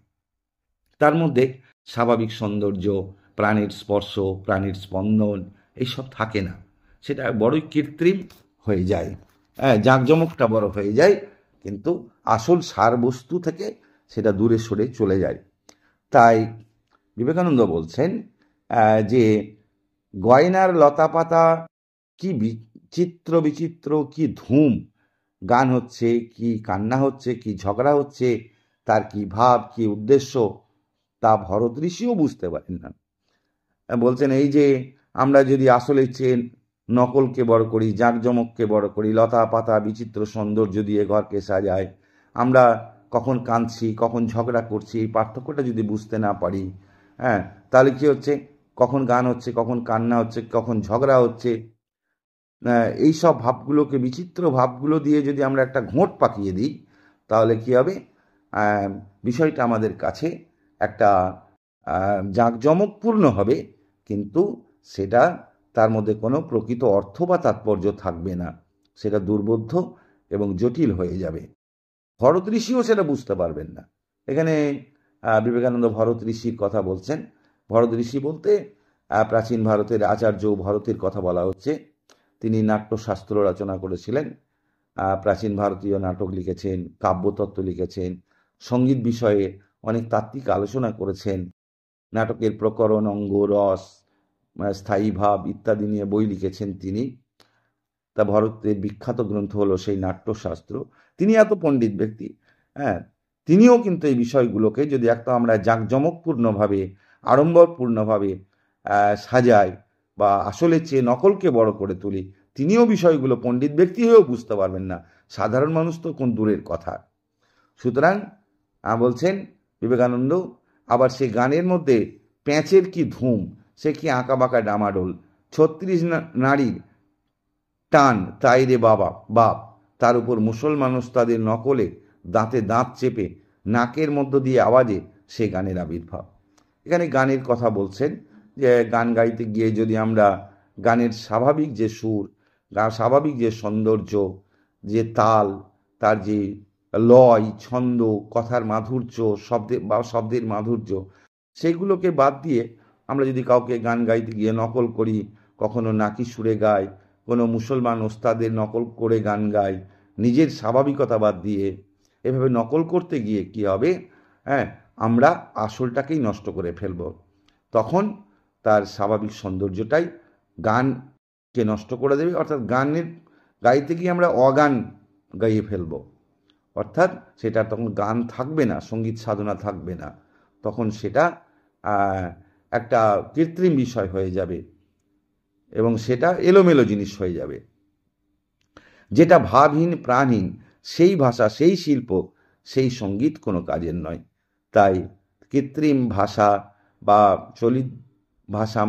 তার মধ্যে স্বাভাবিক সৌন্দর্য, প্রাণীর স্পর্শ, প্রাণীর স্পন্দন এইসব থাকে না। সেটা বড়ই কৃত্রিম হয়ে যায়, হ্যাঁ, জাঁকজমকটা বড় হয়ে যায়, কিন্তু আসল সারবস্তু থেকে সেটা দূরে সরে চলে যায়। তাই বিবেকানন্দ বলছেন যে গয়নার লতাপাতা কি বিচিত্র বিচিত্র, কি ধুম গান হচ্ছে, কি কান্না হচ্ছে, কি ঝগড়া হচ্ছে, তার কি ভাব কি উদ্দেশ্য, তা ভরত ঋষিও বুঝতে পারেন না। বলছেন এই যে আমরা যদি আসলে চেন নকলকে বড় করি, জাঁকজমককে বড় করি, লতা পাতা বিচিত্র সৌন্দর্য দিয়ে ঘরকে সাজাই, আমরা কখন কাঁদছি কখন ঝগড়া করছি এই পার্থক্যটা যদি বুঝতে না পারি, হ্যাঁ, তাহলে কি হচ্ছে, কখন গান হচ্ছে কখন কান্না হচ্ছে কখন ঝগড়া হচ্ছে, এই সব ভাবগুলোকে বিচিত্র ভাবগুলো দিয়ে যদি আমরা একটা ঘোঁট পাকিয়ে দিই, তাহলে কি হবে, বিষয়টা আমাদের কাছে একটা জাঁকজমকপূর্ণ হবে, কিন্তু সেটা তার মধ্যে কোনো প্রকৃত অর্থ বা তাৎপর্য থাকবে না, সেটা দুর্বোধ্য এবং জটিল হয়ে যাবে। ভরত ঋষিও সেটা বুঝতে পারবেন না। এখানে বিবেকানন্দ ভরত ঋষির কথা বলছেন। ভরত ঋষি বলতে প্রাচীন ভারতের আচার্য ভরতের কথা বলা হচ্ছে। তিনি নাট্যশাস্ত্র রচনা করেছিলেন, প্রাচীন ভারতীয় নাটক লিখেছেন, কাব্যতত্ত্ব লিখেছেন, সঙ্গীত বিষয়ে অনেক তাত্ত্বিক আলোচনা করেছেন, নাটকের প্রকরণ অঙ্গ রস স্থায়ী ভাব ইত্যাদি নিয়ে বই লিখেছেন তিনি। তা ভারতের বিখ্যাত গ্রন্থ হলো সেই নাট্যশাস্ত্র। তিনি এত পণ্ডিত ব্যক্তি, হ্যাঁ, তিনিও কিন্তু এই বিষয়গুলোকে যদি একটা আমরা জাঁকজমকপূর্ণভাবে আড়ম্বরপূর্ণভাবে সাজাই বা আসলে চেয়ে নকলকে বড় করে তুলি, তিনিও বিষয়গুলো পণ্ডিত ব্যক্তি হয়েও বুঝতে পারবেন না, সাধারণ মানুষ তো কোন দূরের কথা। সুতরাং বলছেন বিবেকানন্দ, আবার সে গানের মধ্যে প্যাঁচের কি ধুম, সে কি আঁকা বাঁকা ডামাডোল, ৩৬ নারীর টান তাই রে বাবা বাপ, তার উপর মুসলমান তাদের নকলে দাঁতে দাঁত চেপে নাকের মধ্য দিয়ে আওয়াজে সে গানের আবির্ভাব। এখানে গানের কথা বলছেন, যে গান গাইতে গিয়ে যদি আমরা গানের স্বাভাবিক যে সুর, স্বাভাবিক যে সৌন্দর্য, যে তাল, তার যে লয় ছন্দ, কথার মাধুর্য, শব্দের মাধুর্য, সেইগুলোকে বাদ দিয়ে আমরা যদি কাউকে গান গাইতে গিয়ে নকল করি, কখনো নাকি সুরে গাই, কোনো মুসলমান ওস্তাদের নকল করে গান গায় নিজের স্বাভাবিকতা বাদ দিয়ে, এভাবে নকল করতে গিয়ে কি হবে, হ্যাঁ, আমরা আসলটাকেই নষ্ট করে ফেলব। তখন তার স্বাভাবিক সৌন্দর্যটাই গানকে নষ্ট করে দেবে, অর্থাৎ গানের গাইতে গিয়ে আমরা অগান গাইয়ে ফেলব, অর্থাৎ সেটা তখন গান থাকবে না, সঙ্গীত সাধনা থাকবে না, তখন সেটা একটা কৃত্রিম বিষয় হয়ে যাবে এবং সেটা এলোমেলো জিনিস হয়ে যাবে। যেটা ভাবহীন প্রাণহীন সেই ভাষা, সেই শিল্প, সেই সঙ্গীত কোনো কাজের নয়। তাই কৃত্রিম ভাষা বা চলিত ভাষা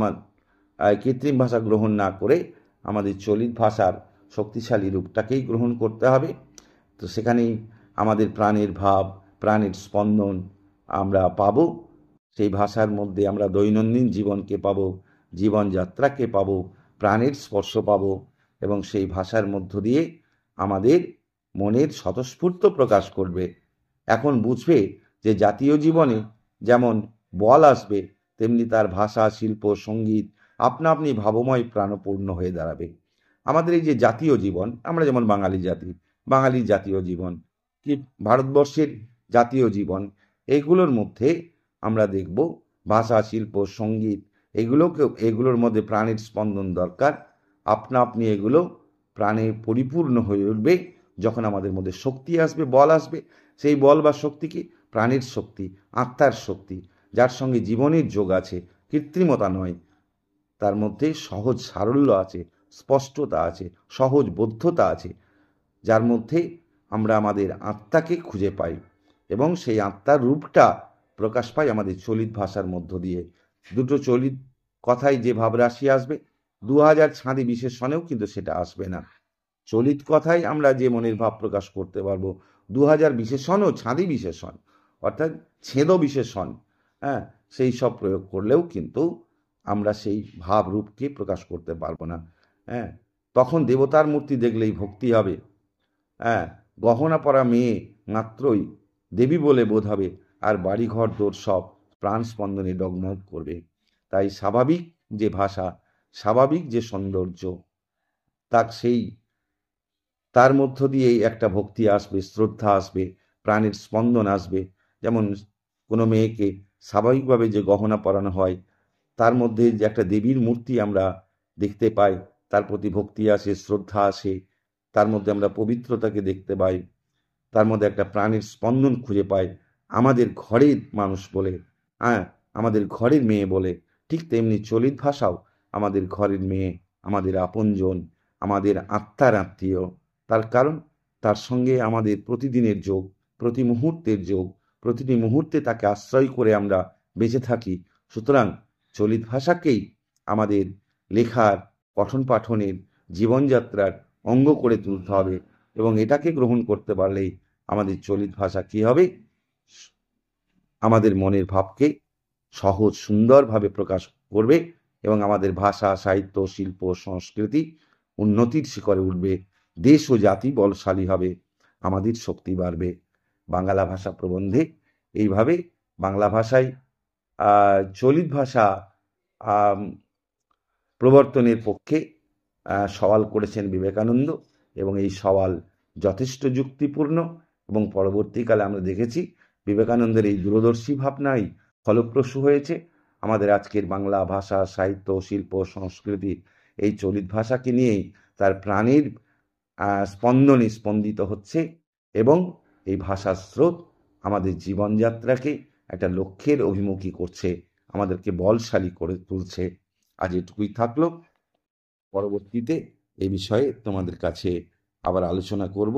কৃত্রিম ভাষা গ্রহণ না করে আমাদের চলিত ভাষার শক্তিশালী রূপটাকেই গ্রহণ করতে হবে। তো সেখানেই আমাদের প্রাণের ভাব, প্রাণের স্পন্দন আমরা পাবো। সেই ভাষার মধ্যে আমরা দৈনন্দিন জীবনকে পাবো, জীবনযাত্রাকে পাবো, প্রাণের স্পর্শ পাবো এবং সেই ভাষার মধ্য দিয়ে আমাদের মনের স্বতঃস্ফূর্ত প্রকাশ করবে। এখন বুঝবে যে জাতীয় জীবনে যেমন বল আসবে, তেমনি তার ভাষা, শিল্প, সঙ্গীত আপনা আপনি ভাবময় প্রাণপূর্ণ হয়ে দাঁড়াবে। আমাদের এই যে জাতীয় জীবন, আমরা যেমন বাঙালি জাতি, বাঙালির জাতীয় জীবন কি ভারতবর্ষের জাতীয় জীবন, এগুলোর মধ্যে আমরা দেখব ভাষা, শিল্প, সঙ্গীত এগুলোর মধ্যে প্রাণের স্পন্দন দরকার। আপনা আপনি এগুলো প্রাণে পরিপূর্ণ হয়ে উঠবে যখন আমাদের মধ্যে শক্তি আসবে, বল আসবে। সেই বল বা শক্তি কি? প্রাণের শক্তি, আত্মার শক্তি, যার সঙ্গে জীবনের যোগ আছে, কৃত্রিমতা নয়। তার মধ্যে সহজ সারল্য আছে, স্পষ্টতা আছে, সহজ বোধ্যতা আছে, যার মধ্যে আমরা আমাদের আত্মাকে খুঁজে পাই এবং সেই আত্মার রূপটা প্রকাশ পায় আমাদের চলিত ভাষার মধ্য দিয়ে। দুটো চলিত কথায় যে ভাবরাশি আসবে, 2000 ছাঁদে বিশেষণেও কিন্তু সেটা আসবে না। চলিত কথায় আমরা যে মনের ভাব প্রকাশ করতে পারবো, 2000 বিশেষণও ছাঁদি বিশেষণ, অর্থাৎ ছেদ বিশেষণ, হ্যাঁ, সেই সব প্রয়োগ করলেও কিন্তু আমরা সেই ভাব রূপকে প্রকাশ করতে পারবো না। হ্যাঁ, তখন দেবতার মূর্তি দেখলেই ভক্তি হবে। হ্যাঁ, গহনা পরা মেয়ে মাত্রই দেবী বলে বোধ হবে, আর বাড়িঘর দোর সব প্রাণ স্পন্দনে ডগমগ করবে। তাই স্বাভাবিক যে ভাষা, স্বাভাবিক যে সৌন্দর্য, তার মধ্য দিয়েই একটা ভক্তি আসবে, শ্রদ্ধা আসবে, প্রাণের স্পন্দন আসবে। যেমন কোনো মেয়েকে স্বাভাবিকভাবে যে গহনা পরানো হয়, তার মধ্যে যে একটা দেবীর মূর্তি আমরা দেখতে পাই, তার প্রতি ভক্তি আসে, শ্রদ্ধা আসে, তার মধ্যে আমরা পবিত্রতাকে দেখতে পাই, তার মধ্যে একটা প্রাণের স্পন্দন খুঁজে পাই। আমাদের ঘরের মানুষ বলে, হ্যাঁ, আমাদের ঘরের মেয়ে বলে, ঠিক তেমনি চলিত ভাষাও আমাদের ঘরের মেয়ে, আমাদের আপনজন, আমাদের আত্মার আত্মীয়। তার কারণ তার সঙ্গে আমাদের প্রতিদিনের যোগ, প্রতি মুহূর্তের যোগ, প্রতিটি মুহূর্তে তাকে আশ্রয় করে আমরা বেঁচে থাকি। সুতরাং চলিত ভাষাকেই আমাদের লেখার, পঠন পাঠনের, জীবনযাত্রার অঙ্গ করে তুলতে হবে এবং এটাকে গ্রহণ করতে পারলেই আমাদের চলিত ভাষা কি হবে? আমাদের মনের ভাবকে সহজ সুন্দরভাবে প্রকাশ করবে এবং আমাদের ভাষা, সাহিত্য, শিল্প, সংস্কৃতি উন্নতির শিখরে উঠবে। দেশ ও জাতি বলশালী হবে, আমাদের শক্তি বাড়বে। বাংলা ভাষা প্রবন্ধে এইভাবে বাংলা ভাষায় চলিত ভাষা প্রবর্তনের পক্ষে সওয়াল করেছেন বিবেকানন্দ এবং এই সওয়াল যথেষ্ট যুক্তিপূর্ণ এবং পরবর্তীকালে আমরা দেখেছি বিবেকানন্দের এই দূরদর্শী ভাবনাই ফলপ্রসূ হয়েছে। আমাদের আজকের বাংলা ভাষা, সাহিত্য, শিল্প, সংস্কৃতি এই চলিত ভাষাকে নিয়েই তার প্রাণের স্পন্দনে স্পন্দিত হচ্ছে এবং এই ভাষার স্রোত আমাদের জীবনযাত্রাকে একটা লক্ষ্যের অভিমুখী করছে, আমাদেরকে বলশালী করে তুলছে। আজ এটুকুই থাকলো। পরবর্তীতে এই বিষয়ে তোমাদের কাছে আবার আলোচনা করব।